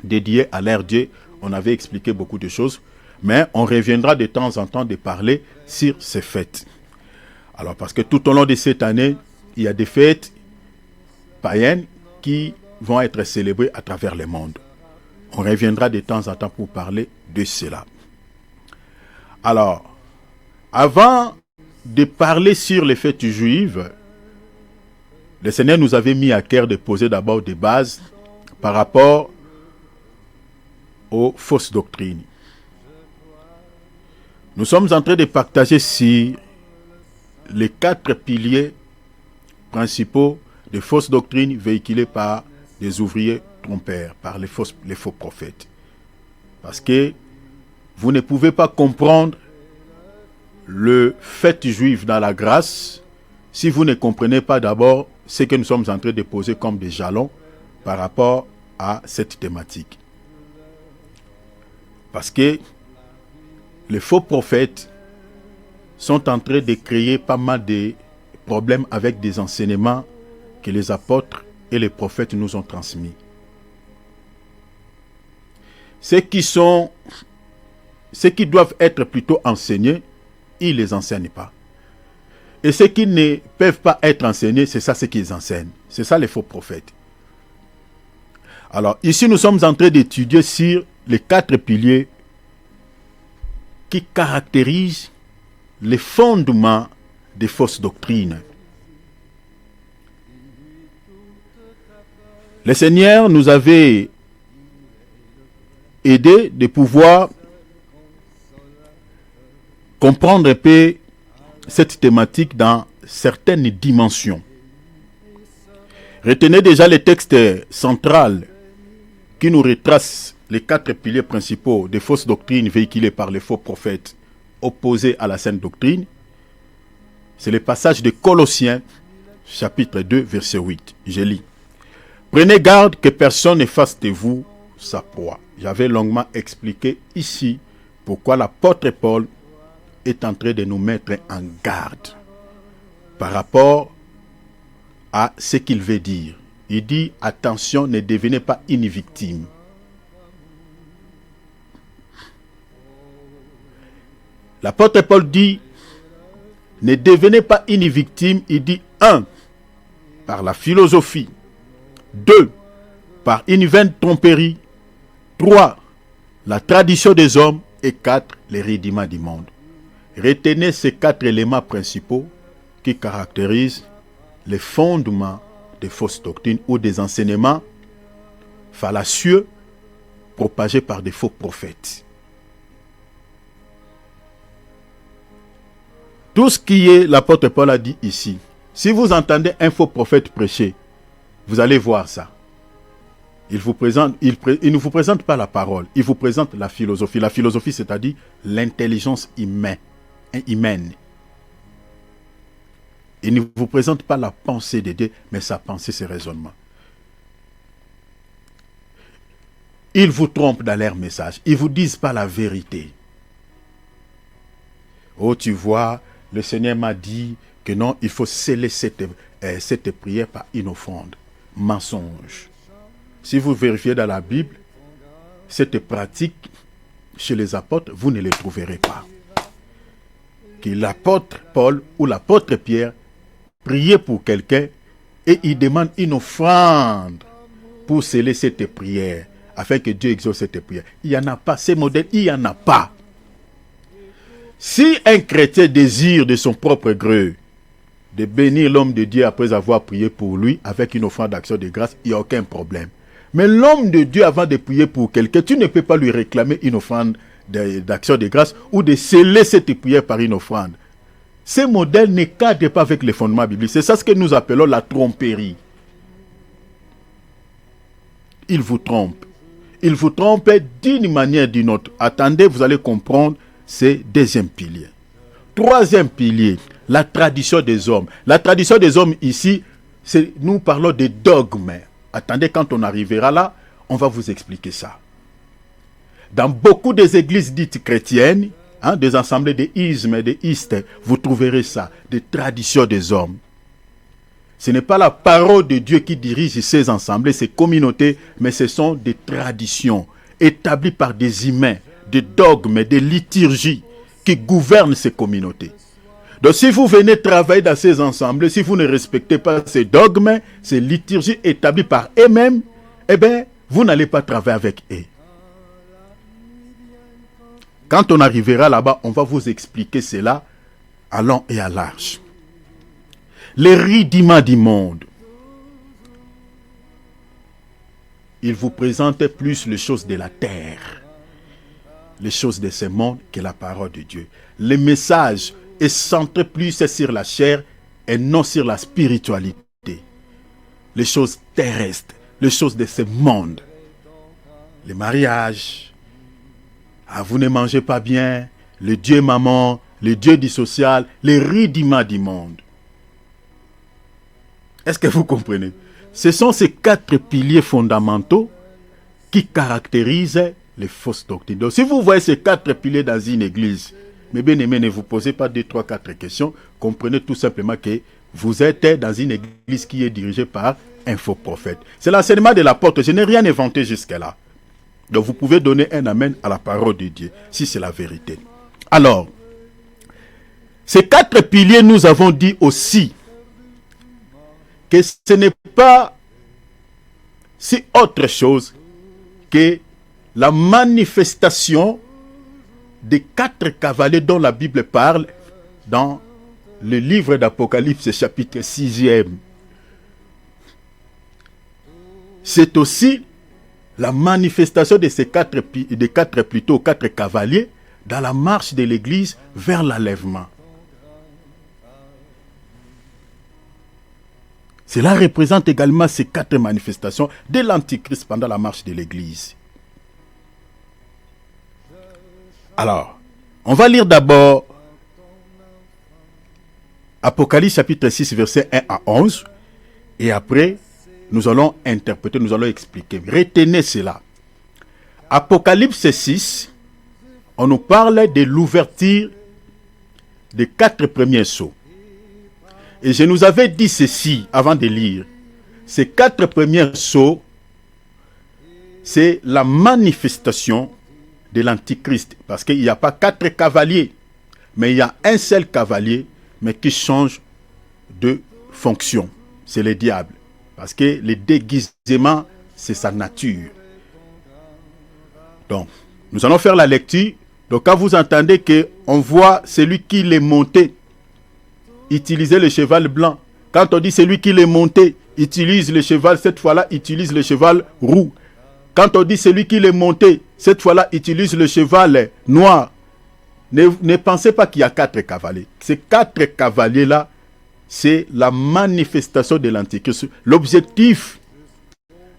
A: dédiées à leur Dieu. On avait expliqué beaucoup de choses. Mais on reviendra de temps en temps de parler sur ces fêtes. Alors parce que tout au long de cette année, il y a des fêtes païennes qui vont être célébrées à travers le monde. On reviendra de temps en temps pour parler de cela. Alors, avant de parler sur les fêtes juives, le Seigneur nous avait mis à cœur de poser d'abord des bases par rapport aux fausses doctrines. Nous sommes en train de partager sur les 4 piliers principaux de fausses doctrines véhiculées par des ouvriers trompeurs, par les faux prophètes. Parce que vous ne pouvez pas comprendre le fait juif dans la grâce si vous ne comprenez pas d'abord ce que nous sommes en train de poser comme des jalons par rapport à cette thématique. Parce que les faux prophètes sont en train de créer pas mal de problèmes avec des enseignements que les apôtres et les prophètes nous ont transmis. Ceux qui doivent être plutôt enseignés, ils ne les enseignent pas. Et ceux qui ne peuvent pas être enseignés, c'est ça ce qu'ils enseignent. C'est ça les faux prophètes. Alors ici nous sommes en train d'étudier sur les 4 piliers qui caractérisent les fondements des fausses doctrines. Le Seigneur nous avait aidé de pouvoir comprendre un peu cette thématique dans certaines dimensions. Retenez déjà le texte central qui nous retrace les 4 piliers principaux des fausses doctrines véhiculées par les faux prophètes opposés à la saine doctrine. C'est le passage de Colossiens, chapitre 2, verset 8. Je lis. Prenez garde que personne ne fasse de vous sa proie. J'avais longuement expliqué ici pourquoi l'apôtre Paul est en train de nous mettre en garde par rapport à ce qu'il veut dire. Il dit, attention, ne devenez pas une victime. L'apôtre Paul dit, ne devenez pas une victime. Il dit, 1, par la philosophie. 2, par une vaine tromperie. 3, la tradition des hommes. Et 4, les rudiments du monde. Retenez ces 4 éléments principaux qui caractérisent les fondements des fausses doctrines ou des enseignements fallacieux propagés par des faux prophètes. Tout ce qui est, l'apôtre Paul a dit ici, si vous entendez un faux prophète prêcher, vous allez voir ça. Il ne vous présente pas la parole, il vous présente la philosophie. La philosophie, c'est-à-dire l'intelligence humaine. Il ne vous présente pas la pensée de Dieu, mais sa pensée, ses raisonnements. Ils vous trompent dans leur message. Ils ne vous disent pas la vérité. Oh, tu vois, le Seigneur m'a dit que non, il faut sceller cette prière par une offrande. Mensonge. Si vous vérifiez dans la Bible, cette pratique chez les apôtres, vous ne les trouverez pas. Que l'apôtre Paul ou l'apôtre Pierre priait pour quelqu'un et il demande une offrande pour sceller cette prière, afin que Dieu exauce cette prière. Il n'y en a pas, ces modèles, il n'y en a pas. Si un chrétien désire de son propre gré de bénir l'homme de Dieu après avoir prié pour lui avec une offrande d'action de grâce, il n'y a aucun problème. Mais l'homme de Dieu, avant de prier pour quelqu'un, tu ne peux pas lui réclamer une offrande d'action de grâce ou de sceller cette prière par une offrande. Ces modèles ne cadrent pas avec les fondements bibliques. C'est ça ce que nous appelons la tromperie. Il vous trompe. Il vous trompe d'une manière ou d'une autre. Attendez, vous allez comprendre, c'est deuxième pilier. Troisième pilier, la tradition des hommes. La tradition des hommes ici, nous parlons de dogmes. Attendez, quand on arrivera là, on va vous expliquer ça. Dans beaucoup des églises dites chrétiennes, des assemblées de ismes et de istes, vous trouverez ça, des traditions des hommes. Ce n'est pas la parole de Dieu qui dirige ces assemblées, ces communautés, mais ce sont des traditions établies par des humains, des dogmes, des liturgies qui gouvernent ces communautés. Donc si vous venez travailler dans ces assemblées, si vous ne respectez pas ces dogmes, ces liturgies établies par eux-mêmes, eh bien, vous n'allez pas travailler avec eux. Quand on arrivera là-bas, on va vous expliquer cela à long et à large. Les rudiments du monde. Il vous présente plus les choses de la terre. les choses de ce monde que la parole de Dieu. Le message est centré plus sur la chair et non sur la spiritualité. Les choses terrestres, les choses de ce monde. Les mariages, vous ne mangez pas bien, le Dieu maman, le Dieu du social, les rudiments du monde. Est-ce que vous comprenez? Ce sont ces 4 piliers fondamentaux qui caractérisent les fausses doctrines. Donc si vous voyez ces 4 piliers dans une église, mes bien-aimés, ne vous posez pas 2, 3, 4 questions. Comprenez tout simplement que vous êtes dans une église qui est dirigée par un faux prophète. C'est l'enseignement de l'apôtre. Je n'ai rien inventé jusque-là. Donc vous pouvez donner un amen à la parole de Dieu, si c'est la vérité. Alors, ces 4 piliers, nous avons dit aussi que ce n'est pas si autre chose que la manifestation des 4 cavaliers dont la Bible parle dans le livre d'Apocalypse, chapitre 6e. C'est aussi la manifestation de ces 4 cavaliers dans la marche de l'Église vers l'enlèvement. Cela représente également ces 4 manifestations de l'Antichrist pendant la marche de l'Église. Alors, on va lire d'abord Apocalypse chapitre 6, versets 1 à 11. Et après, nous allons interpréter, nous allons expliquer. Retenez cela. Apocalypse 6, on nous parle de l'ouverture des 4 premiers sceaux. Et je nous avais dit ceci avant de lire. Ces 4 premiers sceaux, c'est la manifestation de l'Antichrist. Parce qu'il n'y a pas 4 cavaliers, mais il y a un seul cavalier, mais qui change de fonction. C'est le diable. Parce que le déguisement, c'est sa nature. Donc, nous allons faire la lecture. Donc, quand vous entendez qu'on voit celui qui l'est monté, utiliser le cheval blanc. Quand on dit celui qui l'est monté, utilise le cheval, cette fois-là, utilise le cheval roux. Quand on dit celui qui l'est monté, cette fois-là, utilise le cheval noir. Ne pensez pas qu'il y a 4 cavaliers. Ces 4 cavaliers-là, c'est la manifestation de l'Antichrist. L'objectif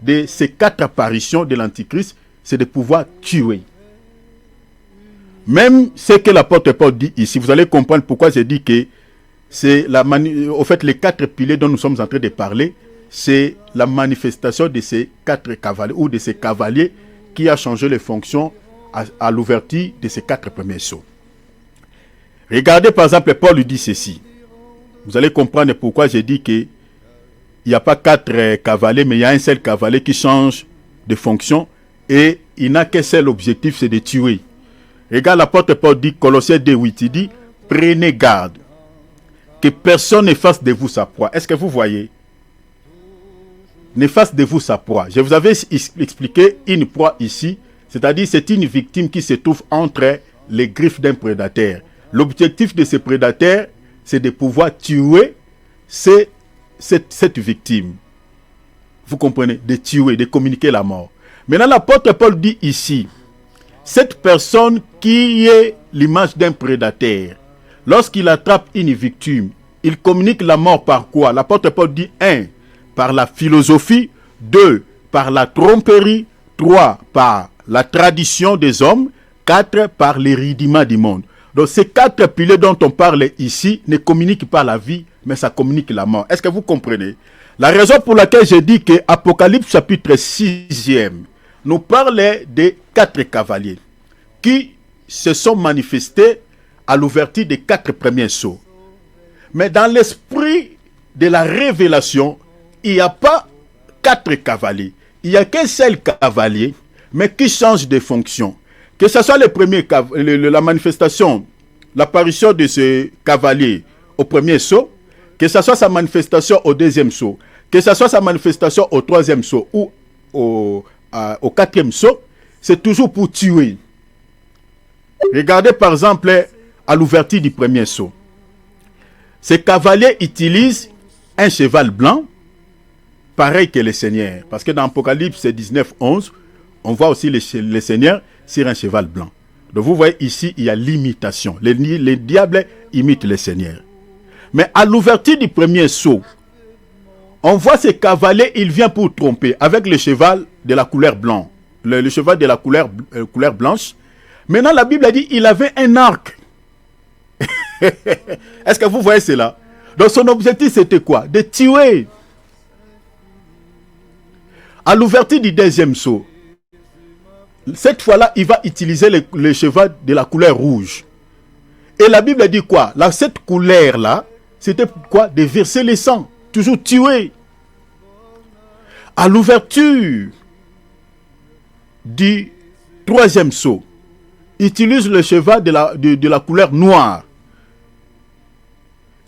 A: de ces 4 apparitions de l'Antichrist, c'est de pouvoir tuer. Même ce que l'apôtre Paul dit ici, vous allez comprendre pourquoi j'ai dit que c'est au fait, les 4 piliers dont nous sommes en train de parler, c'est la manifestation de ces 4 cavaliers ou de ces cavaliers qui a changé les fonctions à l'ouverture de ces 4 premiers sceaux. Regardez par exemple, Paul lui dit ceci. Vous allez comprendre pourquoi j'ai dit qu'il n'y a pas 4 cavaliers, mais il y a un seul cavalier qui change de fonction et il n'a qu'un seul objectif, c'est de tuer. Regarde, l'apôtre Paul dit, Colossiens 2:8, il dit, prenez garde que personne ne fasse de vous sa proie. Est-ce que vous voyez? Ne fasse de vous sa proie. Je vous avais expliqué une proie ici, c'est-à-dire c'est une victime qui se trouve entre les griffes d'un prédateur. L'objectif de ce prédateur, c'est de pouvoir tuer cette victime. Vous comprenez? De tuer, de communiquer la mort. Maintenant, l'apôtre Paul dit ici, cette personne qui est l'image d'un prédateur, lorsqu'il attrape une victime, il communique la mort par quoi? L'apôtre Paul dit 1. Par la philosophie, 2. Par la tromperie, 3. Par la tradition des hommes, 4. Par les rudiments du monde. Donc ces 4 piliers dont on parle ici ne communiquent pas la vie, mais ça communique la mort. Est-ce que vous comprenez? La raison pour laquelle je dis que Apocalypse chapitre 6e nous parle des 4 cavaliers qui se sont manifestés à l'ouverture des 4 premiers sceaux. Mais dans l'esprit de la révélation, il n'y a pas 4 cavaliers. Il n'y a qu'un seul cavalier, mais qui change de fonction. Que ce soit la manifestation, l'apparition de ce cavalier au premier sceau, que ce soit sa manifestation au deuxième sceau, que ce soit sa manifestation au troisième sceau ou au 4e sceau, c'est toujours pour tuer. Regardez par exemple à l'ouverture du premier sceau. Ces cavaliers utilisent un cheval blanc, pareil que le Seigneur. Parce que dans Apocalypse 19:11, on voit aussi le Seigneur sur un cheval blanc. Donc vous voyez ici, il y a l'imitation. Les diables imitent les seigneurs. Mais à l'ouverture du premier sceau, on voit ce cavalier, il vient pour tromper avec le cheval de la couleur blanche. Le cheval de la couleur blanche. Maintenant, la Bible a dit il avait un arc. Est-ce que vous voyez cela? Donc son objectif c'était quoi? De tuer. À l'ouverture du deuxième sceau, cette fois-là, il va utiliser le cheval de la couleur rouge. Et la Bible dit quoi? Cette couleur-là, c'était quoi? De verser le sang. Toujours tuer. À l'ouverture du troisième sceau, il utilise le cheval de la couleur noire.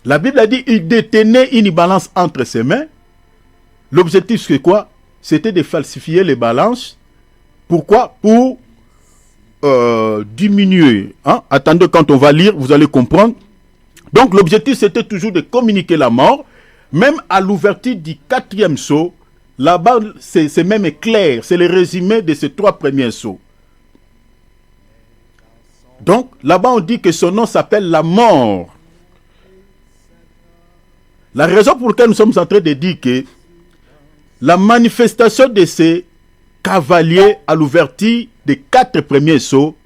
A: La Bible a dit il détenait une balance entre ses mains. L'objectif c'est quoi? C'était de falsifier les balances. Pourquoi? Pour diminuer. Hein? Attendez, quand on va lire, vous allez comprendre. Donc l'objectif c'était toujours de communiquer la mort. Même à l'ouverture du quatrième sceau, là-bas c'est même clair. C'est le résumé de ces trois premiers sceaux. Donc là-bas on dit que son nom s'appelle la mort. La raison pour laquelle nous sommes en train de dire que la manifestation de ces cavaliers à l'ouverture des quatre premiers sceaux,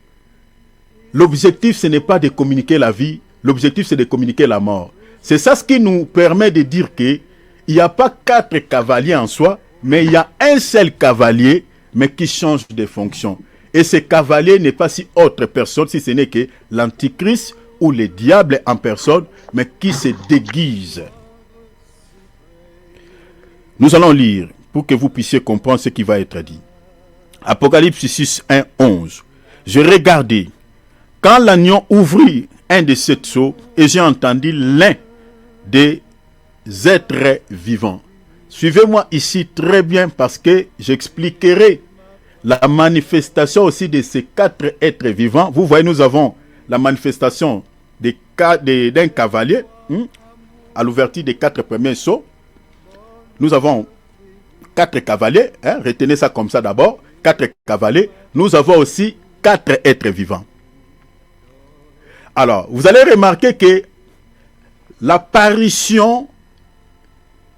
A: l'objectif ce n'est pas de communiquer la vie, l'objectif c'est de communiquer la mort. C'est ça ce qui nous permet de dire que il n'y a pas quatre cavaliers en soi, mais il y a un seul cavalier, mais qui change de fonction. Et ce cavalier n'est pas si autre personne, si ce n'est que l'antichrist ou le diable en personne, mais qui se déguise. Nous allons lire pour que vous puissiez comprendre ce qui va être dit. Apocalypse 6, 1, 11. Je regardais quand l'agneau ouvrit un de sept sceaux et j'ai entendu l'un des êtres vivants. Suivez-moi ici très bien parce que j'expliquerai la manifestation aussi de ces quatre êtres vivants. Vous voyez, nous avons la manifestation d'un cavalier à l'ouverture des quatre premiers sceaux. Nous avons quatre cavaliers, retenez ça comme ça d'abord, quatre cavaliers. Nous avons aussi quatre êtres vivants. Alors, vous allez remarquer que l'apparition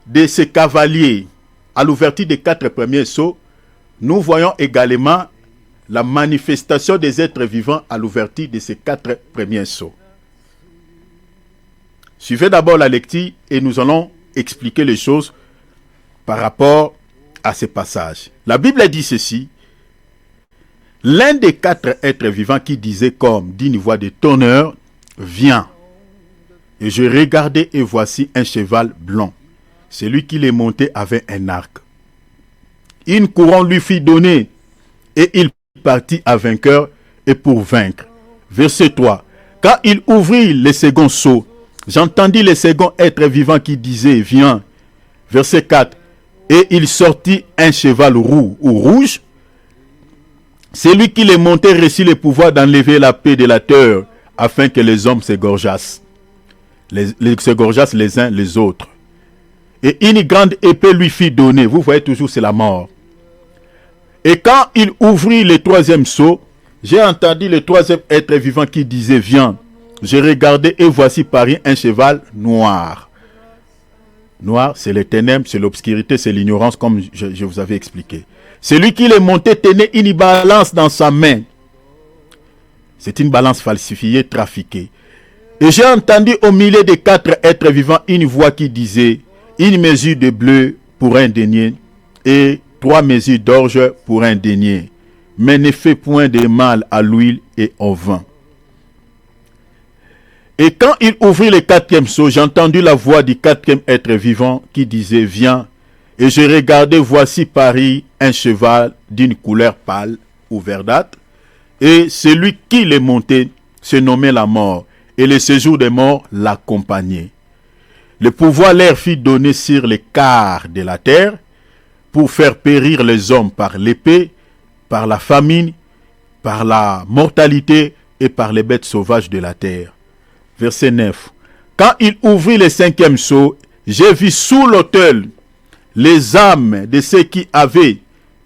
A: de ces cavaliers à l'ouverture des quatre premiers sceaux, nous voyons également la manifestation des êtres vivants à l'ouverture de ces quatre premiers sceaux. Suivez d'abord la lecture et nous allons expliquer les choses par rapport à ces passages. La Bible dit ceci. L'un des quatre êtres vivants qui disait comme d'une voix de tonnerre, viens. Et je regardai et voici un cheval blanc. Celui qui les montait avait un arc. Une couronne lui fut donnée et il partit à vainqueur et pour vaincre. Verset 3. Quand il ouvrit le second sceau, j'entendis le second être vivant qui disait, viens. Verset 4. Et il sortit un cheval roux ou rouge. Celui qui les montait reçut le pouvoir d'enlever la paix de la terre afin que les hommes s'égorgeassent. S'égorgeassent les uns les autres. Et une grande épée lui fut donnée. Vous voyez toujours, c'est la mort. Et quand il ouvrit le troisième sceau, j'ai entendu le troisième être vivant qui disait, viens. J'ai regardé et voici paru un cheval noir. Noir, c'est les ténèbres, c'est l'obscurité, c'est l'ignorance, comme je vous avais expliqué. Celui qui les montait tenait une balance dans sa main. C'est une balance falsifiée, trafiquée. Et j'ai entendu au milieu des quatre êtres vivants une voix qui disait, une mesure de bleu pour un denier et 3 mesures d'orge pour un denier. Mais ne fais point de mal à l'huile et au vin. Et quand il ouvrit le quatrième sceau, j'ai entendu la voix du quatrième être vivant qui disait, viens. Et je regardais, voici Paris, un cheval d'une couleur pâle ou verdâtre. Et celui qui les montait se nommait la mort. Et le séjour des morts l'accompagnait. Le pouvoir leur fut donné sur les quarts de la terre pour faire périr les hommes par l'épée, par la famine, par la mortalité et par les bêtes sauvages de la terre. Verset 9. Quand il ouvrit le cinquième sceau, j'ai vu sous l'autel les âmes de ceux qui avaient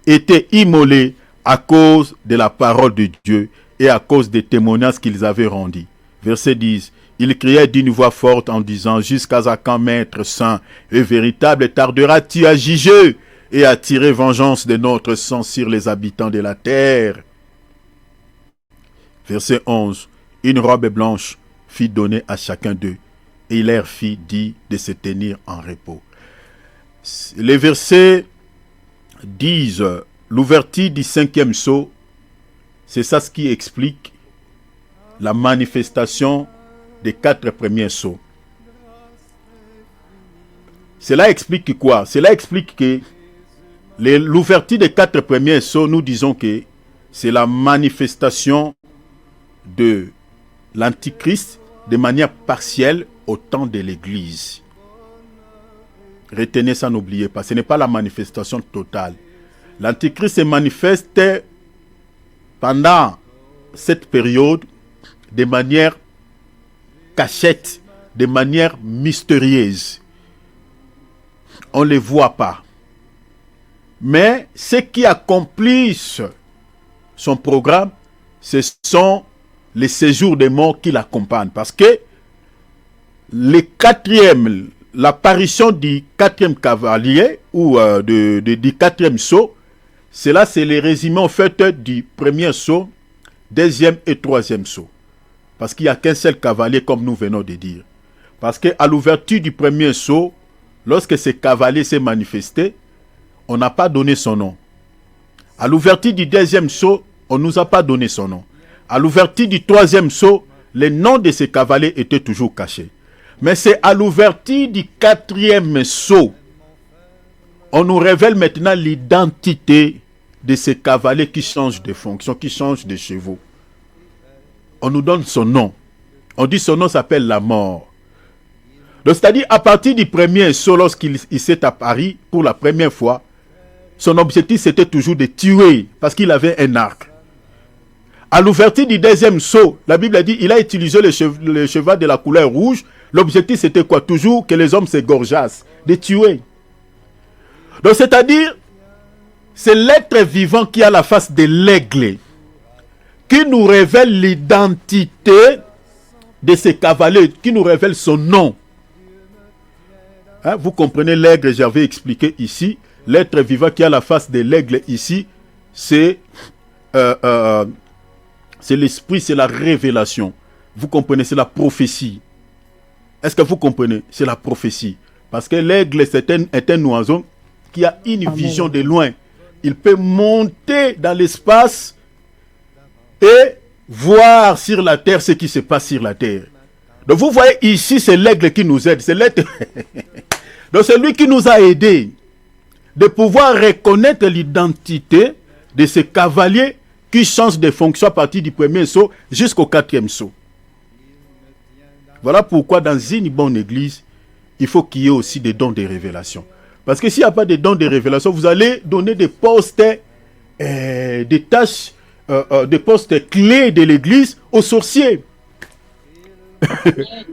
A: été immolés à cause de la parole de Dieu et à cause des témoignages qu'ils avaient rendus. Verset 10. Ils criaient d'une voix forte en disant, jusqu'à quand, Maître saint et véritable, tarderas-tu à juger et à tirer vengeance de notre sang sur les habitants de la terre? Verset 11. Une robe blanche fut donnée à chacun d'eux, et il leur fit dit de se tenir en repos. Les versets disent l'ouverture du 5e sceau, c'est ça ce qui explique la manifestation des 4 premiers sceaux. Cela explique quoi? Cela explique que l'ouverture des 4 premiers sceaux, nous disons que c'est la manifestation de l'Antichrist de manière partielle au temps de l'Église. Retenez ça, n'oubliez pas, ce n'est pas la manifestation totale. L'Antichrist se manifeste pendant cette période de manière cachette, de manière mystérieuse. On ne les voit pas. Mais ceux qui accomplissent son programme, ce sont les séjours des morts qui l'accompagnent. Parce que l'apparition du 4e cavalier ou du 4e sceau, cela c'est le résumé en fait du 1er sceau, 2e et 3e sceau. Parce qu'il n'y a qu'un seul cavalier comme nous venons de dire. Parce qu'à l'ouverture du 1er sceau, lorsque ce cavalier s'est manifesté, on n'a pas donné son nom. À l'ouverture du 2e sceau, on ne nous a pas donné son nom. À l'ouverture du 3e sceau, les noms de ces cavaliers étaient toujours cachés. Mais c'est à l'ouverture du 4e sceau, on nous révèle maintenant l'identité de ces cavaliers qui changent de fonction, qui changent de chevaux. On nous donne son nom. On dit son nom s'appelle la mort. Donc c'est-à-dire à partir du 1er sceau, lorsqu'il s'est apparu pour la première fois, son objectif c'était toujours de tuer parce qu'il avait un arc. À l'ouverture du 2e sceau, la Bible a dit il a utilisé le cheval de la couleur rouge. L'objectif c'était quoi? Toujours que les hommes s'égorgeassent, de tuer. Donc c'est-à-dire, c'est l'être vivant qui a la face de l'aigle, qui nous révèle l'identité de ces cavaliers, qui nous révèle son nom. Hein, vous comprenez l'aigle, j'avais expliqué ici. L'être vivant qui a la face de l'aigle ici, c'est l'esprit, c'est la révélation. Vous comprenez, c'est la prophétie. Est-ce que vous comprenez? C'est la prophétie. Parce que l'aigle est un oiseau qui a une vision de loin. Il peut monter dans l'espace et voir sur la terre ce qui se passe sur la terre. Donc vous voyez ici, c'est l'aigle qui nous aide. C'est l'être. Donc c'est lui qui nous a aidés de pouvoir reconnaître l'identité de ces cavaliers qui changent de fonction à partir du 1er sceau jusqu'au 4e sceau. Voilà pourquoi dans une bonne église, il faut qu'il y ait aussi des dons de révélation. Parce que s'il n'y a pas de dons de révélation, vous allez donner des postes, des tâches, des postes clés de l'église aux sorciers.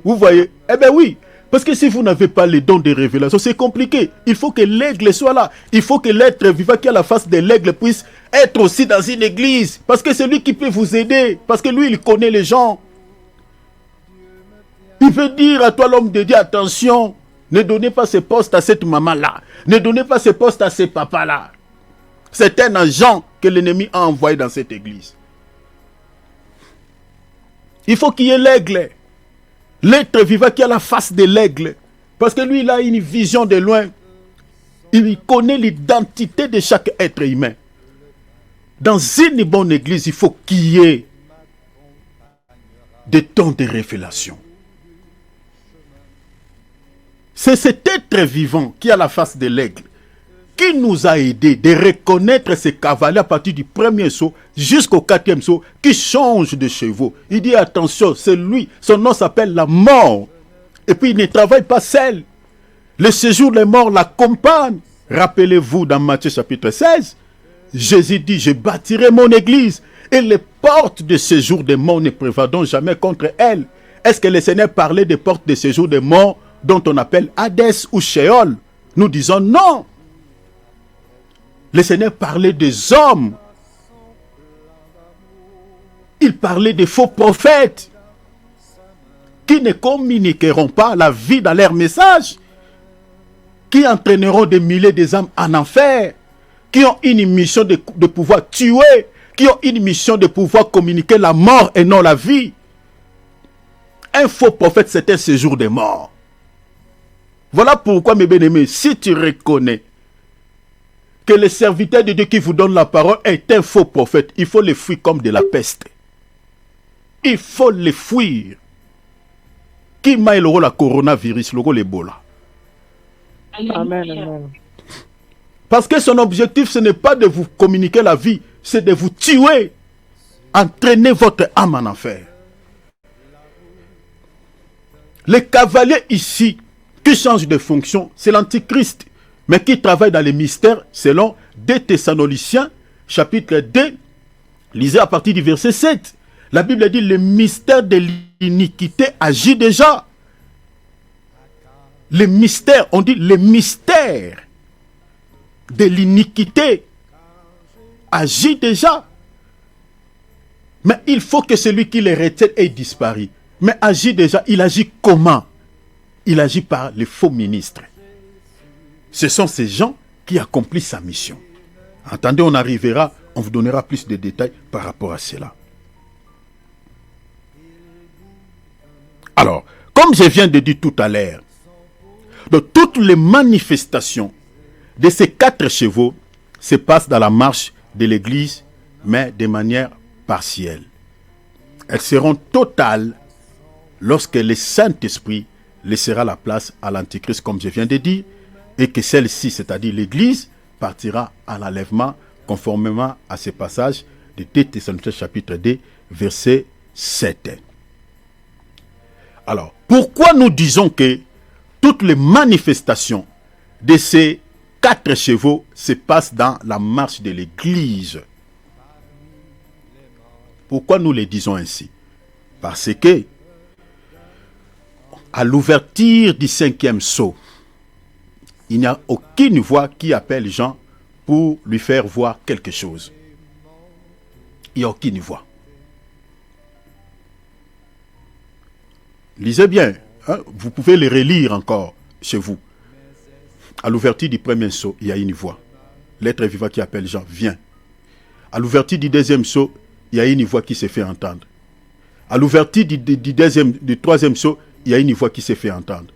A: Vous voyez? Eh bien oui. Parce que si vous n'avez pas les dons de révélation, c'est compliqué. Il faut que l'aigle soit là. Il faut que l'être vivant qui a la face de l'aigle puisse être aussi dans une église. Parce que c'est lui qui peut vous aider. Parce que lui, il connaît les gens. Il peut dire à toi, l'homme de Dieu, attention, ne donnez pas ce poste à cette maman-là. Ne donnez pas ce poste à ce papa-là. C'est un agent que l'ennemi a envoyé dans cette église. Il faut qu'il y ait l'aigle. L'être vivant qui a la face de l'aigle. Parce que lui, il a une vision de loin. Il connaît l'identité de chaque être humain. Dans une bonne église, il faut qu'il y ait des temps de révélation. C'est cet être vivant qui a la face de l'aigle qui nous a aidés de reconnaître ces cavaliers à partir du 1er sceau jusqu'au 4e sceau qui changent de chevaux. Il dit attention, c'est lui, son nom s'appelle la mort. Et puis il ne travaille pas seul. Le séjour des morts l'accompagne. Rappelez-vous dans Matthieu chapitre 16, Jésus dit, je bâtirai mon église et les portes de séjour des morts ne prévaudront jamais contre elle. Est-ce que le Seigneur parlait des portes de séjour des morts dont on appelle Hadès ou Sheol? Nous disons non. Le Seigneur parlait des hommes Il parlait des faux prophètes qui ne communiqueront pas la vie dans leur message, qui entraîneront des milliers d'âmes en enfer, qui ont une mission de pouvoir tuer, qui ont une mission de pouvoir communiquer la mort et non la vie. Un faux prophète, c'est un séjour des morts. Voilà pourquoi, mes bien-aimés, si tu reconnais que le serviteur de Dieu qui vous donne la parole est un faux prophète, il faut le fuir comme de la peste. Il faut le fuir. Qui m'a le coronavirus, l'Ebola.
B: Amen, amen.
A: Parce que son objectif, ce n'est pas de vous communiquer la vie, c'est de vous tuer. Entraîner votre âme en enfer. Les cavaliers ici, qui changent de fonction, c'est l'Antichrist, mais qui travaille dans les mystères selon 2 Thessaloniciens, chapitre 2, lisez à partir du verset 7. La Bible dit, le mystère de l'iniquité agit déjà. Le mystère, on dit le mystère de l'iniquité agit déjà. Mais il faut que celui qui les retient ait disparu. Mais agit déjà, il agit comment? Il agit par les faux ministres. Ce sont ces gens qui accomplissent sa mission. Attendez, on arrivera, on vous donnera plus de détails par rapport à cela. Alors, comme je viens de dire tout à l'heure, de toutes les manifestations de ces 4 chevaux se passent dans la marche de l'Église, mais de manière partielle. Elles seront totales lorsque le Saint-Esprit laissera la place à l'Antichrist, comme je viens de dire, et que celle-ci, c'est-à-dire l'Église, partira à l'enlèvement, conformément à ce passage de 2 Thessaloniciens chapitre 2, verset 7. Alors, pourquoi nous disons que toutes les manifestations de ces 4 chevaux se passent dans la marche de l'Église? Pourquoi nous les disons ainsi? Parce que, à l'ouverture du 5e sceau, il n'y a aucune voix qui appelle Jean pour lui faire voir quelque chose. Il n'y a aucune voix. Lisez bien, hein, vous pouvez les relire encore chez vous. À l'ouverture du 1er sceau, il y a une voix. L'être vivant qui appelle Jean, viens. À l'ouverture du 2e sceau, il y a une voix qui se fait entendre. À l'ouverture du 3e sceau, il y a une voix qui se fait entendre.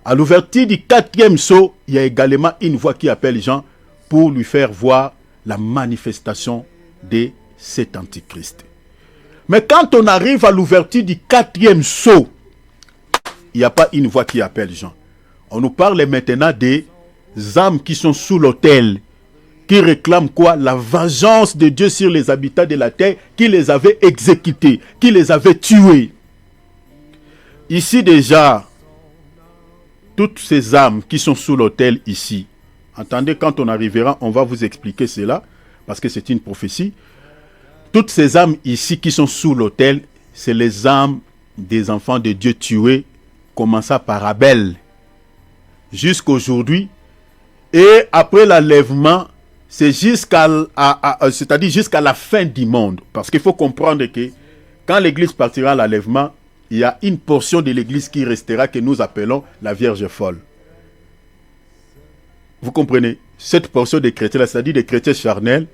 A: À l'ouverture du 4e sceau, il y a également une voix qui appelle Jean pour lui faire voir la manifestation de cet antichrist. Mais quand on arrive à l'ouverture du 4e sceau, il n'y a pas une voix qui appelle Jean. On nous parle maintenant des âmes qui sont sous l'autel, qui réclament quoi? La vengeance de Dieu sur les habitants de la terre, qui les avait exécutés, qui les avait tués. Ici déjà, toutes ces âmes qui sont sous l'autel ici, attendez, quand on arrivera, on va vous expliquer cela, parce que c'est une prophétie. Toutes ces âmes ici qui sont sous l'autel, c'est les âmes des enfants de Dieu tués, commençant par Abel, jusqu'aujourd'hui. Et après l'enlèvement, c'est c'est-à-dire jusqu'à la fin du monde. Parce qu'il faut comprendre que quand l'Église partira à l'enlèvement, il y a une portion de l'Église qui restera, que nous appelons la Vierge folle. Vous comprenez? Cette portion des chrétiens, c'est-à-dire des chrétiens charnels,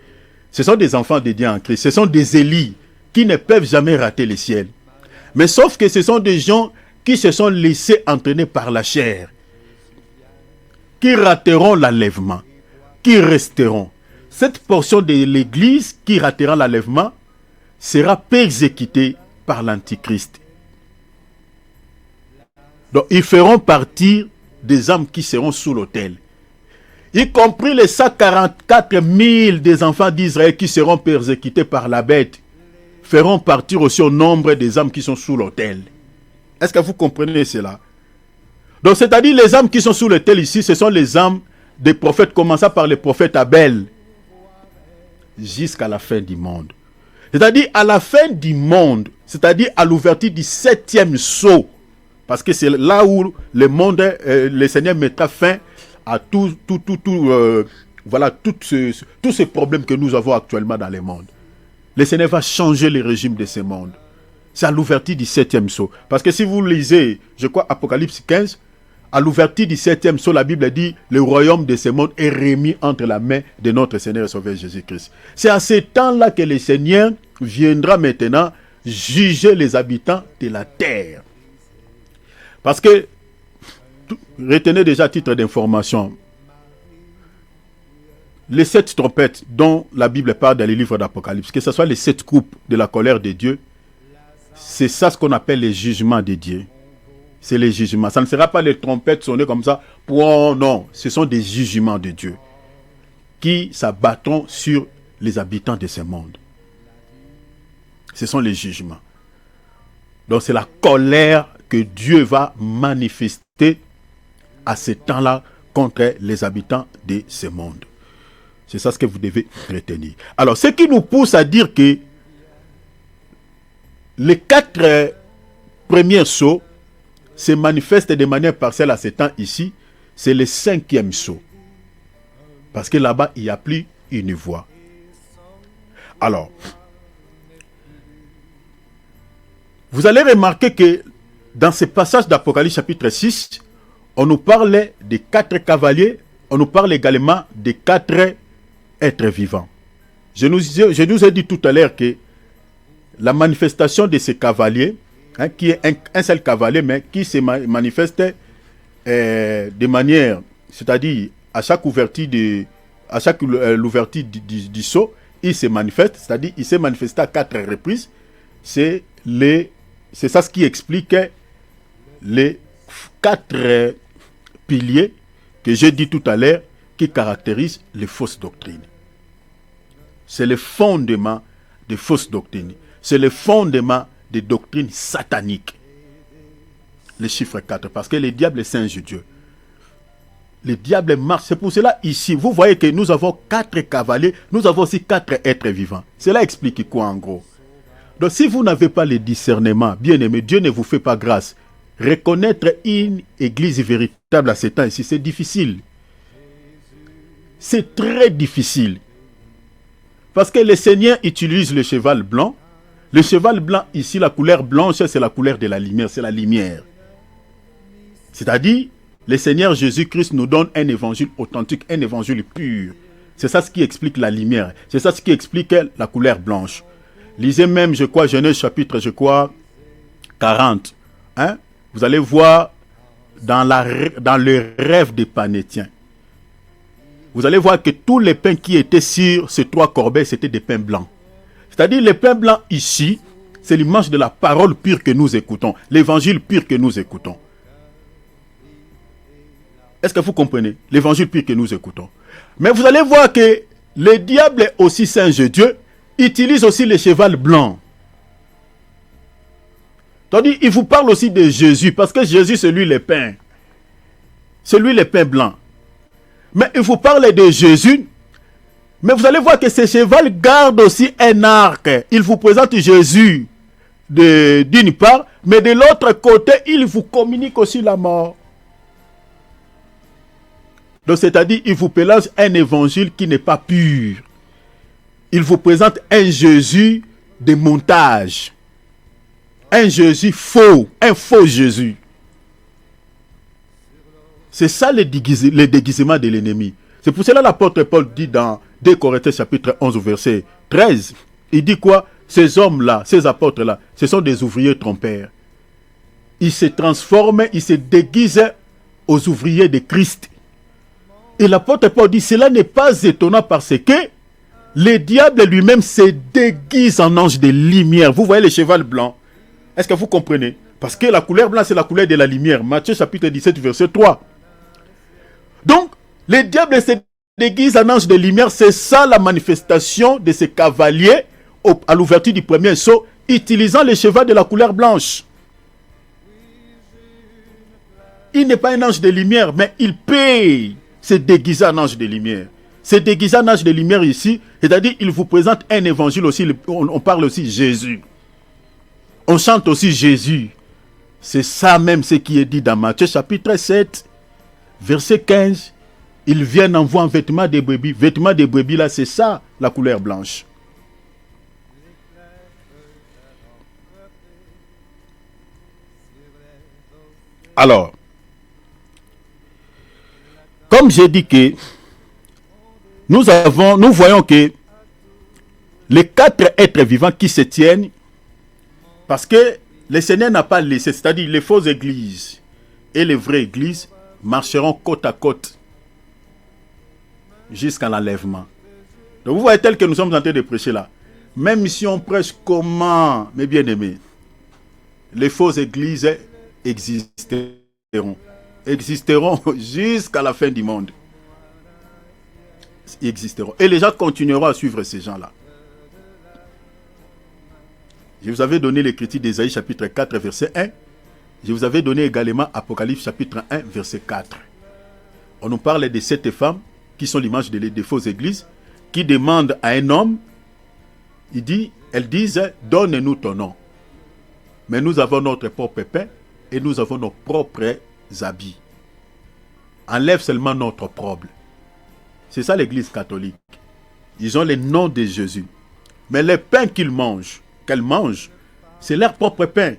A: ce sont des enfants de Dieu en Christ. Ce sont des Élis qui ne peuvent jamais rater le ciel. Mais sauf que ce sont des gens qui se sont laissés entraîner par la chair, qui rateront l'enlèvement, qui resteront. Cette portion de l'Église qui ratera l'enlèvement sera persécutée par l'Antichrist. Donc, ils feront partie des âmes qui seront sous l'autel, y compris les 144 000 des enfants d'Israël qui seront persécutés par la bête, feront partir aussi au nombre des âmes qui sont sous l'autel. Est-ce que vous comprenez cela? Donc, c'est-à-dire les âmes qui sont sous l'autel ici, ce sont les âmes des prophètes, commençant par le prophète Abel, jusqu'à la fin du monde. C'est-à-dire à la fin du monde, c'est-à-dire à l'ouverture du 7e sceau, parce que c'est là où le monde, le Seigneur mettra fin à tous ces problèmes que nous avons actuellement dans le monde. Le Seigneur va changer le régime de ce monde. C'est à l'ouverture du 7e sceau. Parce que si vous lisez, je crois, Apocalypse 15, à l'ouverture du 7e sceau, la Bible dit « Le royaume de ce monde est remis entre la main de notre Seigneur et Sauveur Jésus-Christ ». C'est à ce temps-là que le Seigneur viendra maintenant juger les habitants de la terre. Parce que, retenez déjà à titre d'information, les 7 trompettes dont la Bible parle dans les livres d'Apocalypse, que ce soit les 7 coupes de la colère de Dieu, c'est ça ce qu'on appelle les jugements de Dieu. C'est les jugements. Ça ne sera pas les trompettes sonnées comme ça. Non, ce sont des jugements de Dieu qui s'abattront sur les habitants de ce monde. Ce sont les jugements. Donc c'est la colère que Dieu va manifester à ce temps-là contre les habitants de ce monde. C'est ça ce que vous devez retenir. Alors, ce qui nous pousse à dire que les 4 premiers sceaux se manifestent de manière partielle à ce temps ici, c'est le 5e sceau. Parce que là-bas, il n'y a plus une voix. Alors, vous allez remarquer que dans ce passage d'Apocalypse chapitre 6, on nous parle des 4 cavaliers, on nous parle également des 4 êtres vivants. Je nous ai dit tout à l'heure que la manifestation de ces cavaliers, qui est un seul cavalier, mais qui se manifeste de manière, c'est-à-dire à chaque ouverture l'ouverture du sceau, il se manifeste, c'est-à-dire il s'est manifesté à 4 reprises. C'est ça ce qui explique les 4 piliers que j'ai dit tout à l'heure qui caractérisent les fausses doctrines. C'est le fondement des fausses doctrines. C'est le fondement des doctrines sataniques. Le chiffre 4, parce que le diable est singe Dieu. Le diable marche. C'est pour cela ici, vous voyez que nous avons 4 cavaliers, nous avons aussi 4 êtres vivants. Cela explique quoi en gros? Donc si vous n'avez pas le discernement, bien aimé, Dieu ne vous fait pas grâce. Reconnaître une église véritable à ce temps ici, c'est difficile. C'est très difficile. Parce que le Seigneur utilise le cheval blanc. Le cheval blanc, ici, la couleur blanche, c'est la couleur de la lumière, c'est la lumière. C'est-à-dire, le Seigneur Jésus-Christ nous donne un évangile authentique, un évangile pur. C'est ça ce qui explique la lumière. C'est ça ce qui explique la couleur blanche. Lisez même, je crois, Genèse chapitre, 40. Vous allez voir dans le rêve des Panétiens. Vous allez voir que tous les pains qui étaient sur ces 3 corbeilles, c'était des pains blancs. C'est-à-dire, les pains blancs ici, c'est l'image de la parole pure que nous écoutons, l'évangile pur que nous écoutons. Est-ce que vous comprenez? L'évangile pur que nous écoutons. Mais vous allez voir que le diable est aussi singe Dieu, utilise aussi le cheval blanc. Tandis il vous parle aussi de Jésus, parce que Jésus, c'est lui le pain. C'est lui le pain blanc. Mais il vous parle de Jésus. Mais vous allez voir que ce cheval garde aussi un arc. Il vous présente Jésus d'une part, mais de l'autre côté, il vous communique aussi la mort. Donc c'est-à-dire, il vous présente un évangile qui n'est pas pur. Il vous présente un Jésus de montage. Un Jésus faux, un faux Jésus. C'est ça le déguisement de l'ennemi. C'est pour cela que l'apôtre Paul dit dans 2 Corinthiens chapitre 11 verset 13, il dit quoi? Ces hommes-là, ces apôtres-là, ce sont des ouvriers trompeurs. Ils se transforment, ils se déguisent aux ouvriers de Christ. Et l'apôtre Paul dit, cela n'est pas étonnant parce que le diable lui-même se déguise en ange de lumière. Vous voyez le cheval blanc? Est-ce que vous comprenez? Parce que la couleur blanche, c'est la couleur de la lumière. Matthieu chapitre 17 verset 3. Donc, le diable se déguise en ange de lumière. C'est ça la manifestation de ces cavaliers à l'ouverture du premier sceau, utilisant le cheval de la couleur blanche. Il n'est pas un ange de lumière, mais il paye se déguiser en ange de lumière. Se déguiser en ange de lumière ici, c'est-à-dire il vous présente un évangile aussi, on parle aussi Jésus. On chante aussi Jésus. C'est ça même ce qui est dit dans Matthieu chapitre 7, verset 15. Ils viennent en voie en vêtements de brebis. Vêtements de brebis là, c'est ça la couleur blanche. Alors, comme j'ai dit que nous voyons que les 4 êtres vivants qui se tiennent, parce que le Seigneur n'a pas laissé, c'est-à-dire les fausses églises et les vraies églises marcheront côte à côte jusqu'à l'enlèvement. Donc vous voyez tel que nous sommes en train de prêcher là. Même si on prêche comment, mes bien-aimés, les fausses églises existeront jusqu'à la fin du monde. Ils existeront. Et les gens continueront à suivre ces gens-là. Je vous avais donné l'écriture d'Ésaïe chapitre 4 verset 1. Je vous avais donné également Apocalypse chapitre 1 verset 4. On nous parle de 7 femmes qui sont l'image des fausses églises, qui demandent à un homme, elles disent, donne-nous ton nom. Mais nous avons notre propre pain et nous avons nos propres habits. Enlève seulement notre opprobre. C'est ça l'église catholique. Ils ont les noms de Jésus. Mais le pain qu'elles mangent, c'est leur propre pain.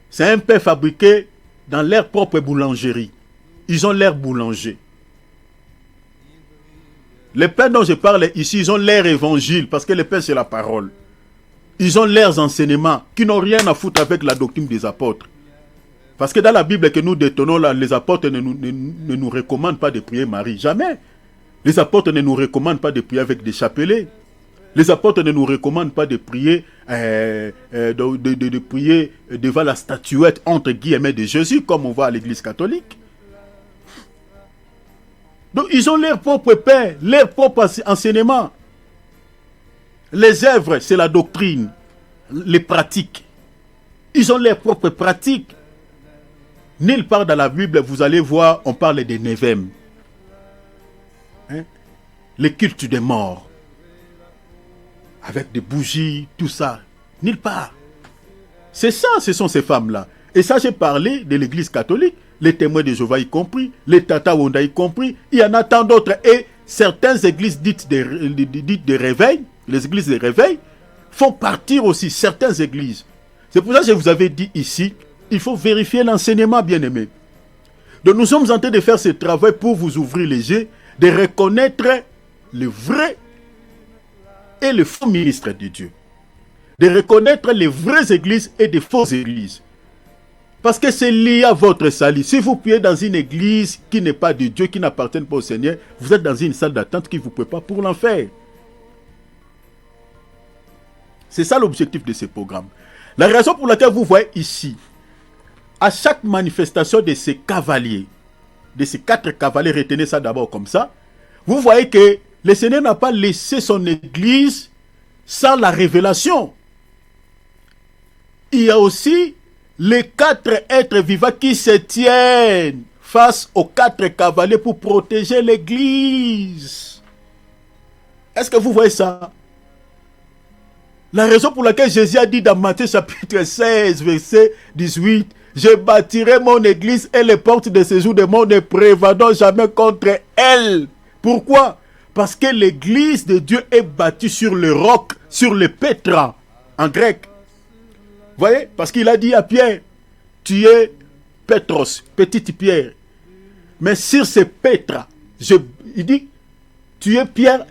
A: C'est un pain fabriqué dans leur propre boulangerie. Ils ont leur boulanger. Les pains dont je parle ici, ils ont leur évangile, parce que le pain c'est la parole. Ils ont leurs enseignements qui n'ont rien à foutre avec la doctrine des apôtres. Parce que dans la Bible que nous détenons, là, les apôtres ne nous recommandent pas de prier Marie. Jamais. Les apôtres ne nous recommandent pas de prier avec des chapelets. Les apôtres ne nous recommandent pas de prier, de prier devant la statuette entre guillemets de Jésus, comme on voit à l'église catholique. Donc ils ont leur propre pain, leur propre enseignement. Les œuvres, c'est la doctrine, les pratiques. Ils ont leurs propres pratiques. Nulle part dans la Bible, vous allez voir, on parle des Névèmes. Les cultes des morts. Avec des bougies, tout ça. Nulle part. C'est ça, ce sont ces femmes-là. Et ça, j'ai parlé de l'église catholique, les témoins de Jéhovah y compris, les Tata Wanda y compris. Il y en a tant d'autres. Et certaines églises dites de réveil, les églises de réveil, font partir aussi certaines églises. C'est pour ça que je vous avais dit ici, il faut vérifier l'enseignement, bien-aimé. Donc nous sommes en train de faire ce travail pour vous ouvrir les yeux, de reconnaître le vrai et le faux ministre de Dieu. De reconnaître les vraies églises et les fausses églises. Parce que c'est lié à votre salut. Si vous priez dans une église qui n'est pas de Dieu, qui n'appartient pas au Seigneur, vous êtes dans une salle d'attente qui vous prépare pour l'enfer. C'est ça l'objectif de ce programme. La raison pour laquelle vous voyez ici, à chaque manifestation de ces cavaliers, de ces 4 cavaliers, retenez ça d'abord comme ça, vous voyez que le Seigneur n'a pas laissé son église sans la révélation. Il y a aussi les 4 êtres vivants qui se tiennent face aux 4 cavaliers pour protéger l'église. Est-ce que vous voyez ça? La raison pour laquelle Jésus a dit dans Matthieu chapitre 16, verset 18, « Je bâtirai mon église et les portes de séjour de mon ne prévaudront jamais contre elle. » Pourquoi? Parce que l'église de Dieu est bâtie sur le roc, sur le pétra, en grec. Vous voyez? Parce qu'il a dit à Pierre, tu es Pétros, petite pierre. Mais sur ce pétra, il dit, tu es Pierre,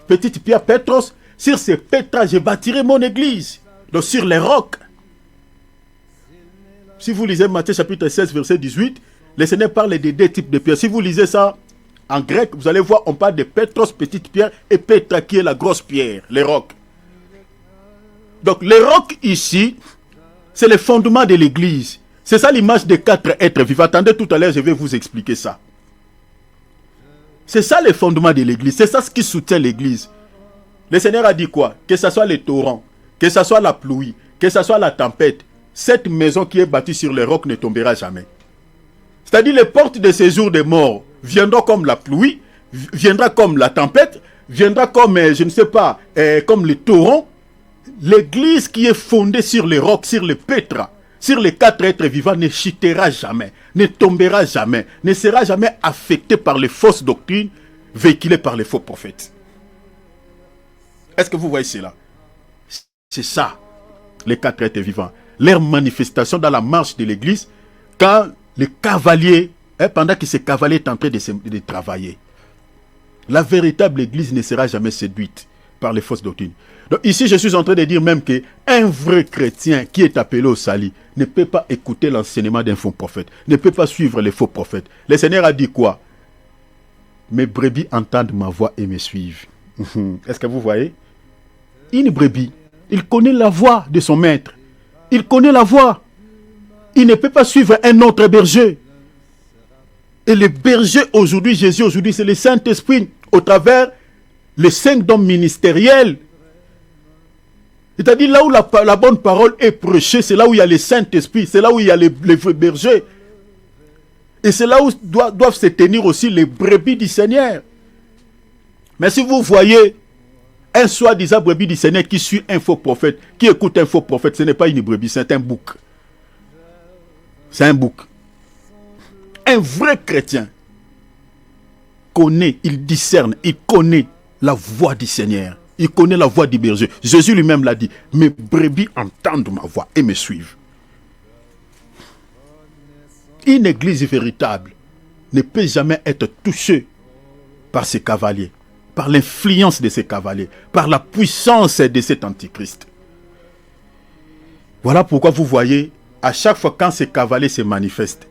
A: petite pierre, Pétros, sur ce pétra, je bâtirai mon église. Donc sur les rocs. Si vous lisez Matthieu chapitre 16, verset 18, le Seigneur parle des 2 types de pierres. Si vous lisez ça en grec, vous allez voir, on parle de Pétros, petite pierre, et Pétra qui est la grosse pierre, les rocs. Donc les rocs ici, c'est le fondement de l'église. C'est ça l'image des 4 êtres vivants. Attendez, tout à l'heure, je vais vous expliquer ça. C'est ça le fondement de l'église. C'est ça ce qui soutient l'église. Le Seigneur a dit quoi? Que ce soit les torrents, que ce soit la pluie, que ce soit la tempête, cette maison qui est bâtie sur les rocs ne tombera jamais. C'est-à-dire les portes de séjour des morts viendront comme la pluie, viendra comme la tempête, viendra comme, je ne sais pas, comme les torrents. L'église qui est fondée sur les rocs, sur les pétras, sur les 4 êtres vivants ne chutera jamais, ne tombera jamais, ne sera jamais affectée par les fausses doctrines véhiculées par les faux prophètes. Est-ce que vous voyez cela? C'est ça, les 4 êtres vivants. Leur manifestation dans la marche de l'église, quand le cavalier, pendant que ce cavalier est en train de travailler. La véritable église ne sera jamais séduite par les fausses doctrines. Donc ici, je suis en train de dire même qu'un vrai chrétien qui est appelé au salut ne peut pas écouter l'enseignement d'un faux prophète, ne peut pas suivre les faux prophètes. Le Seigneur a dit quoi? Mes brebis entendent ma voix et me suivent. Est-ce que vous voyez? Une brebis, il connaît la voix de son maître. Il connaît la voix. Il ne peut pas suivre un autre berger. Et le berger aujourd'hui, Jésus aujourd'hui, c'est le Saint-Esprit au travers les 5 dons ministériels. C'est-à-dire là où la bonne parole est prêchée, c'est là où il y a le Saint-Esprit, c'est là où il y a les vrais bergers. Et c'est là où doivent se tenir aussi les brebis du Seigneur. Mais si vous voyez un soi-disant brebis du Seigneur qui suit un faux prophète, qui écoute un faux prophète, ce n'est pas une brebis, c'est un bouc. C'est un bouc. Un vrai chrétien connaît, il discerne, il connaît la voix du Seigneur. Il connaît la voix du berger. Jésus lui-même l'a dit. Mes brebis entendent ma voix et me suivent. Une église véritable ne peut jamais être touchée par ces cavaliers, par l'influence de ces cavaliers, par la puissance de cet antichrist. Voilà pourquoi vous voyez, à chaque fois quand ces cavaliers se manifestent,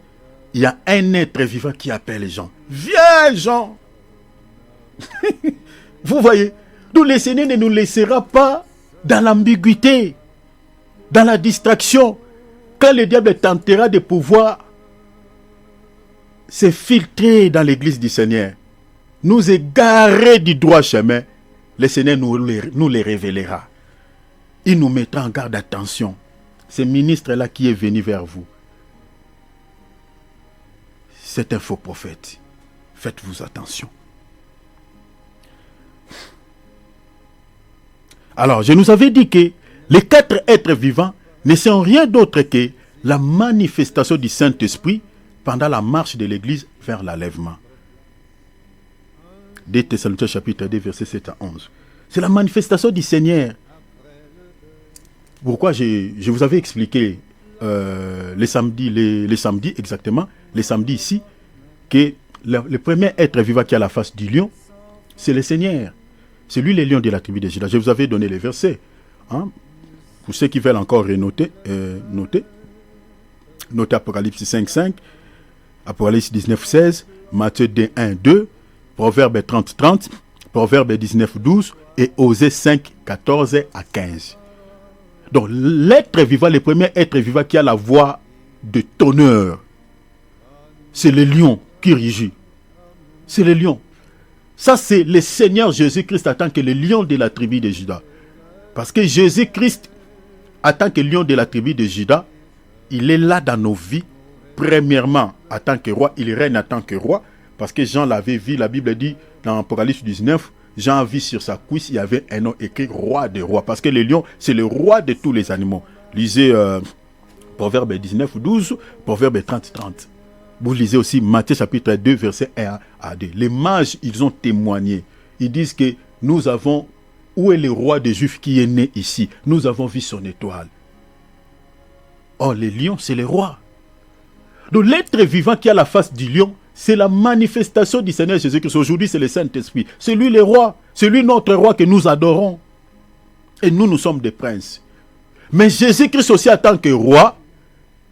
A: il y a un être vivant qui appelle les gens. Viens, Jean. Vous voyez, nous, le Seigneur ne nous laissera pas dans l'ambiguïté, dans la distraction. Quand le diable tentera de pouvoir se filtrer dans l'église du Seigneur, nous égarer du droit chemin, le Seigneur nous les révélera. Il nous mettra en garde, attention. Ce ministre-là qui est venu vers vous, c'est un faux prophète. Faites-vous attention. Alors, je nous avais dit que les 4 êtres vivants ne sont rien d'autre que la manifestation du Saint-Esprit pendant la marche de l'Église vers l'enlèvement. 2 Thessaloniciens chapitre 2, versets 7 à 11. C'est la manifestation du Seigneur. Pourquoi je vous avais expliqué les samedis exactement, les samedis ici, que le premier être vivant qui a la face du lion, c'est le Seigneur. C'est lui le lion de la tribu de Juda. Je vous avais donné les versets. Pour ceux qui veulent encore noter Apocalypse 5, 5, Apocalypse 19, 16, Matthieu 2, 1, 2, Proverbe 30, 30, Proverbe 19, 12 et Osée 5, 14 à 15. Donc l'être vivant, le premier être vivant qui a la voix de tonnerre, c'est le lion qui rugit. C'est le lion. Ça, c'est le Seigneur Jésus-Christ en tant que le lion de la tribu de Juda. Parce que Jésus-Christ, en tant que lion de la tribu de Juda, il est là dans nos vies. Premièrement, en tant que roi, il règne en tant que roi. Parce que Jean l'avait vu, la Bible dit dans Apocalypse 19, Jean a vu sur sa cuisse, il y avait un nom écrit roi des rois. Parce que le lion, c'est le roi de tous les animaux. Lisez Proverbe 19, 12, Proverbe 30, 30. Vous lisez aussi Matthieu chapitre 2, verset 1 à 2. Les mages, ils ont témoigné. Ils disent que nous avons, où est le roi des Juifs qui est né ici? Nous avons vu son étoile. Oh, le lion, c'est le roi. Donc l'être vivant qui a la face du lion, c'est la manifestation du Seigneur Jésus-Christ. Aujourd'hui, c'est le Saint-Esprit. C'est lui le roi. C'est lui notre roi que nous adorons. Et nous, nous sommes des princes. Mais Jésus-Christ aussi en tant que roi,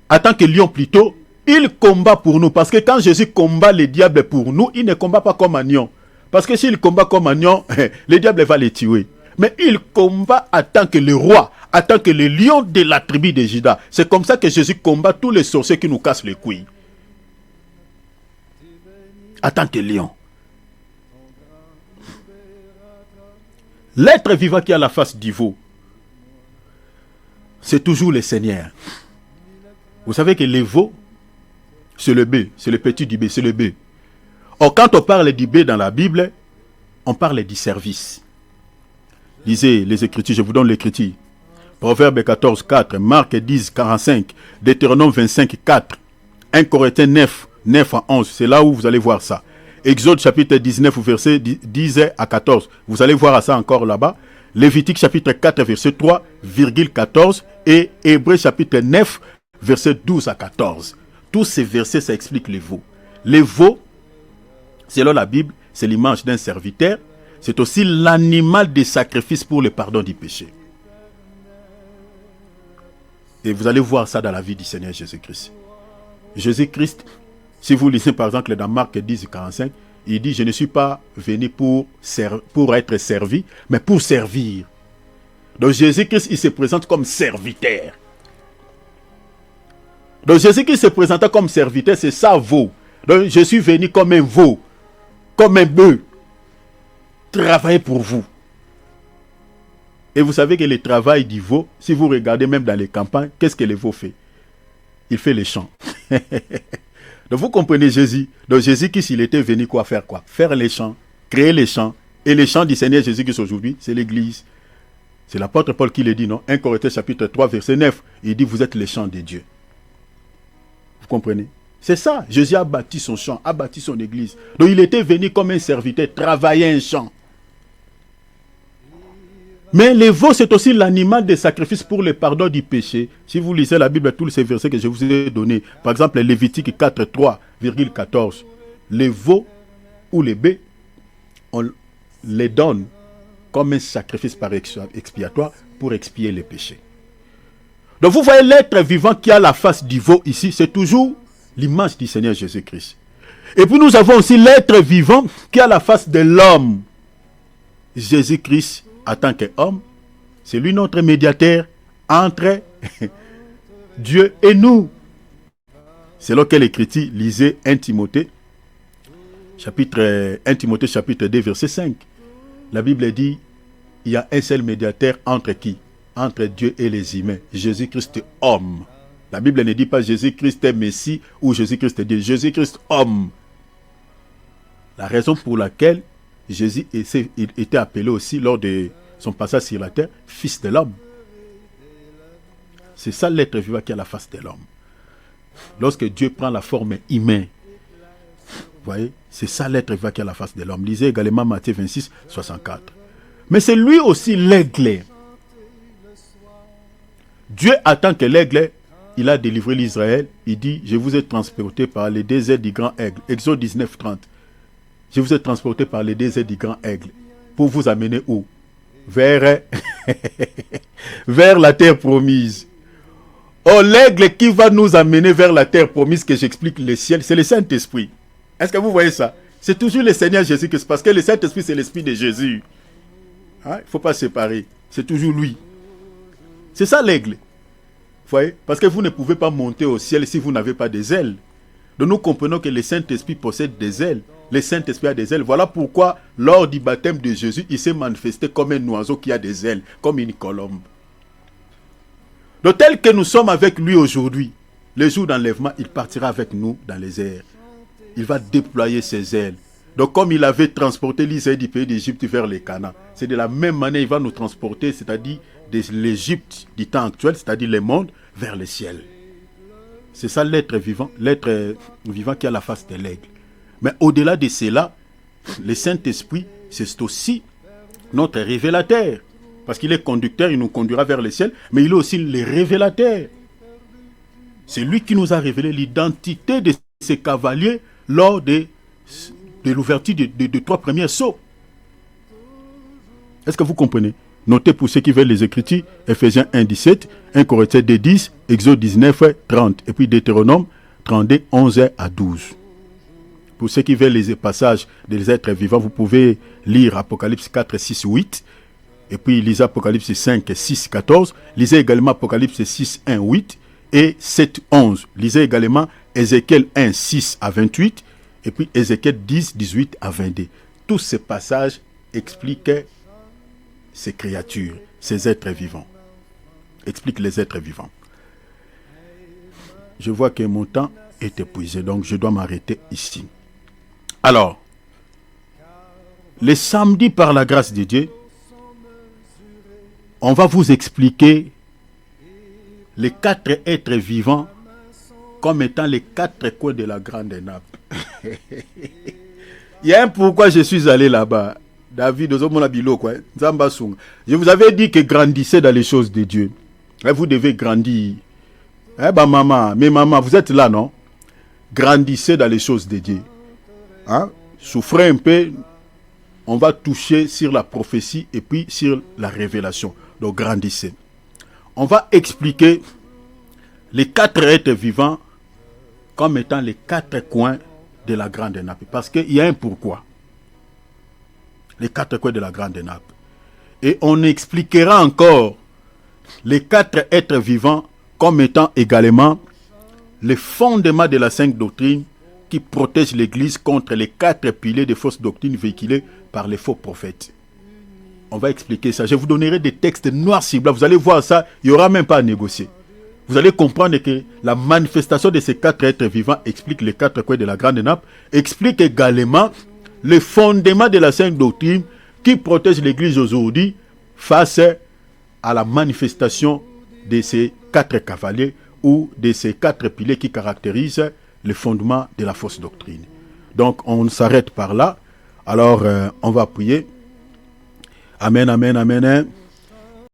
A: en tant que lion plutôt, il combat pour nous. Parce que quand Jésus combat le diable pour nous, il ne combat pas comme un lion. Parce que s'il combat comme un lion, le diable va les tuer. Mais il combat en tant que le roi, en tant que le lion de la tribu de Juda. C'est comme ça que Jésus combat tous les sorciers qui nous cassent les couilles. En tant que lion. L'être vivant qui a la face du veau, c'est toujours le Seigneur. Vous savez que le veau, c'est le bœuf, c'est le petit du bœuf, c'est le bœuf. Or, quand on parle du bœuf dans la Bible, on parle du service. Lisez les Écritures, je vous donne l'Écriture. Proverbe 14, 4, Marc 10, 45, Deutéronome 25, 4, 1 Corinthiens 9, 9 à 11, c'est là où vous allez voir ça. Exode chapitre 19, verset 10 à 14, vous allez voir ça encore là-bas. Lévitique chapitre 4, verset 3, 14, et Hébreux chapitre 9, verset 12 à 14. Tous ces versets, ça explique les veaux. Les veaux, selon la Bible, c'est l'image d'un serviteur. C'est aussi l'animal des sacrifices pour le pardon du péché. Et vous allez voir ça dans la vie du Seigneur Jésus-Christ. Jésus-Christ, si vous lisez par exemple dans Marc 10, 45, il dit, je ne suis pas venu pour être servi, mais pour servir. Donc Jésus-Christ, il se présente comme serviteur. Donc Jésus-Christ se présentant comme serviteur, c'est ça veau. Donc je suis venu comme un veau, comme un bœuf, travailler pour vous. Et vous savez que le travail du veau, si vous regardez même dans les campagnes, qu'est-ce que le veau fait? Il fait les champs. Donc vous comprenez Jésus. Donc Jésus-Christ, il était venu quoi faire quoi? Faire les champs, créer les champs. Et les champs du Seigneur Jésus-Christ aujourd'hui, c'est l'église. C'est l'apôtre Paul qui le dit, non? 1 Corinthiens chapitre 3, verset 9. Il dit, vous êtes les champs de Dieu. Vous comprenez? C'est ça. Jésus a bâti son champ, a bâti son église. Donc il était venu comme un serviteur, travailler un champ. Mais les veaux, c'est aussi l'animal de sacrifice pour le pardon du péché. Si vous lisez la Bible, tous ces versets que je vous ai donnés, par exemple, Lévitique 4, 3,14, les veaux ou les bœufs, on les donne comme un sacrifice par expiatoire pour expier les péchés. Donc vous voyez l'être vivant qui a la face du veau ici, c'est toujours l'image du Seigneur Jésus-Christ. Et puis nous avons aussi l'être vivant qui a la face de l'homme. Jésus-Christ, en tant qu'homme, c'est lui notre médiateur entre Dieu et nous. Selon quelle écriture, lisez 1 Timothée, chapitre 2, verset 5. La Bible dit, il y a un seul médiateur entre qui? Entre Dieu et les humains. Jésus-Christ homme. La Bible ne dit pas Jésus-Christ Messie ou Jésus-Christ Dieu. Jésus-Christ homme. La raison pour laquelle Jésus était appelé aussi lors de son passage sur la terre, fils de l'homme. C'est ça l'être vivant qui a la face de l'homme. Lorsque Dieu prend la forme humaine, vous voyez, c'est ça l'être vivant qui a la face de l'homme. Lisez également Matthieu 26, 64. Mais c'est lui aussi l'aigle. Dieu attend que l'aigle, il a délivré l'Israël. Il dit, je vous ai transporté par les déserts du grand aigle. Exode 19, 30. Je vous ai transporté par les déserts du grand aigle. Pour vous amener où? Vers la terre promise. Oh, l'aigle qui va nous amener vers la terre promise, que j'explique le ciel, c'est le Saint-Esprit. Est-ce que vous voyez ça? C'est toujours le Seigneur Jésus-Christ, parce que le Saint-Esprit, c'est l'Esprit de Jésus. Il ne faut pas séparer. C'est toujours lui. C'est ça l'aigle. Vous voyez? Parce que vous ne pouvez pas monter au ciel si vous n'avez pas des ailes. Donc nous comprenons que le Saint-Esprit possède des ailes. Le Saint-Esprit a des ailes. Voilà pourquoi, lors du baptême de Jésus, il s'est manifesté comme un oiseau qui a des ailes, comme une colombe. Donc tel que nous sommes avec lui aujourd'hui, le jour d'enlèvement, il partira avec nous dans les airs. Il va déployer ses ailes. Donc comme il avait transporté l'Israël du pays d'Égypte vers les Canaan, c'est de la même manière il va nous transporter, c'est-à-dire de l'Égypte du temps actuel, c'est-à-dire le monde, vers le ciel. C'est ça l'être vivant qui a la face de l'aigle. Mais au-delà de cela, le Saint-Esprit, c'est aussi notre révélateur. Parce qu'il est conducteur, il nous conduira vers le ciel, mais il est aussi le révélateur. C'est lui qui nous a révélé l'identité de ces cavaliers lors de l'ouverture des 3 premiers sauts. Est-ce que vous comprenez? Notez pour ceux qui veulent les Écritures, Ephésiens 1, 17, 1 Corinthiens 2, 10, Exode 19, 30, et puis Deutéronome 32, 11 à 12. Pour ceux qui veulent les passages des êtres vivants, vous pouvez lire Apocalypse 4, 6, 8, et puis lisez Apocalypse 5, 6, 14, lisez également Apocalypse 6, 1, 8, et 7, 11. Lisez également Ézéchiel 1, 6 à 28, et puis Ézéchiel 10, 18 à 22. Tous ces passages expliquent ces créatures, ces êtres vivants. Expliquent les êtres vivants. Je vois que mon temps est épuisé, donc je dois m'arrêter ici. Alors, le samedi, par la grâce de Dieu, on va vous expliquer les 4 êtres vivants comme étant les 4 coins de la grande nappe. Il y a un pourquoi je suis allé là-bas. David, je vous avais dit que grandissez dans les choses de Dieu. Et vous devez grandir. Eh ben maman, mais maman, vous êtes là, non? grandissez dans les choses de Dieu. Hein? Souffrez un peu, on va toucher sur la prophétie et puis sur la révélation. Donc grandissez. On va expliquer les 4 êtres vivants comme étant les 4 coins de la grande nappe. Parce qu'il y a un pourquoi. Les 4 coins de la grande nappe. Et on expliquera encore les 4 êtres vivants comme étant également les fondements de la sainte doctrine qui protègent l'Église contre les 4 piliers de fausses doctrines véhiculées par les faux prophètes. On va expliquer ça. Je vous donnerai des textes noirs sur blanc. Vous allez voir ça, il n'y aura même pas à négocier. Vous allez comprendre que la manifestation de ces 4 êtres vivants explique les 4 coins de la grande nappe, explique également les fondements de la sainte doctrine qui protègent l'Église aujourd'hui face à la manifestation de ces 4 cavaliers ou de ces 4 piliers qui caractérisent les fondements de la fausse doctrine. Donc on s'arrête par là. Alors on va prier. Amen, amen, amen.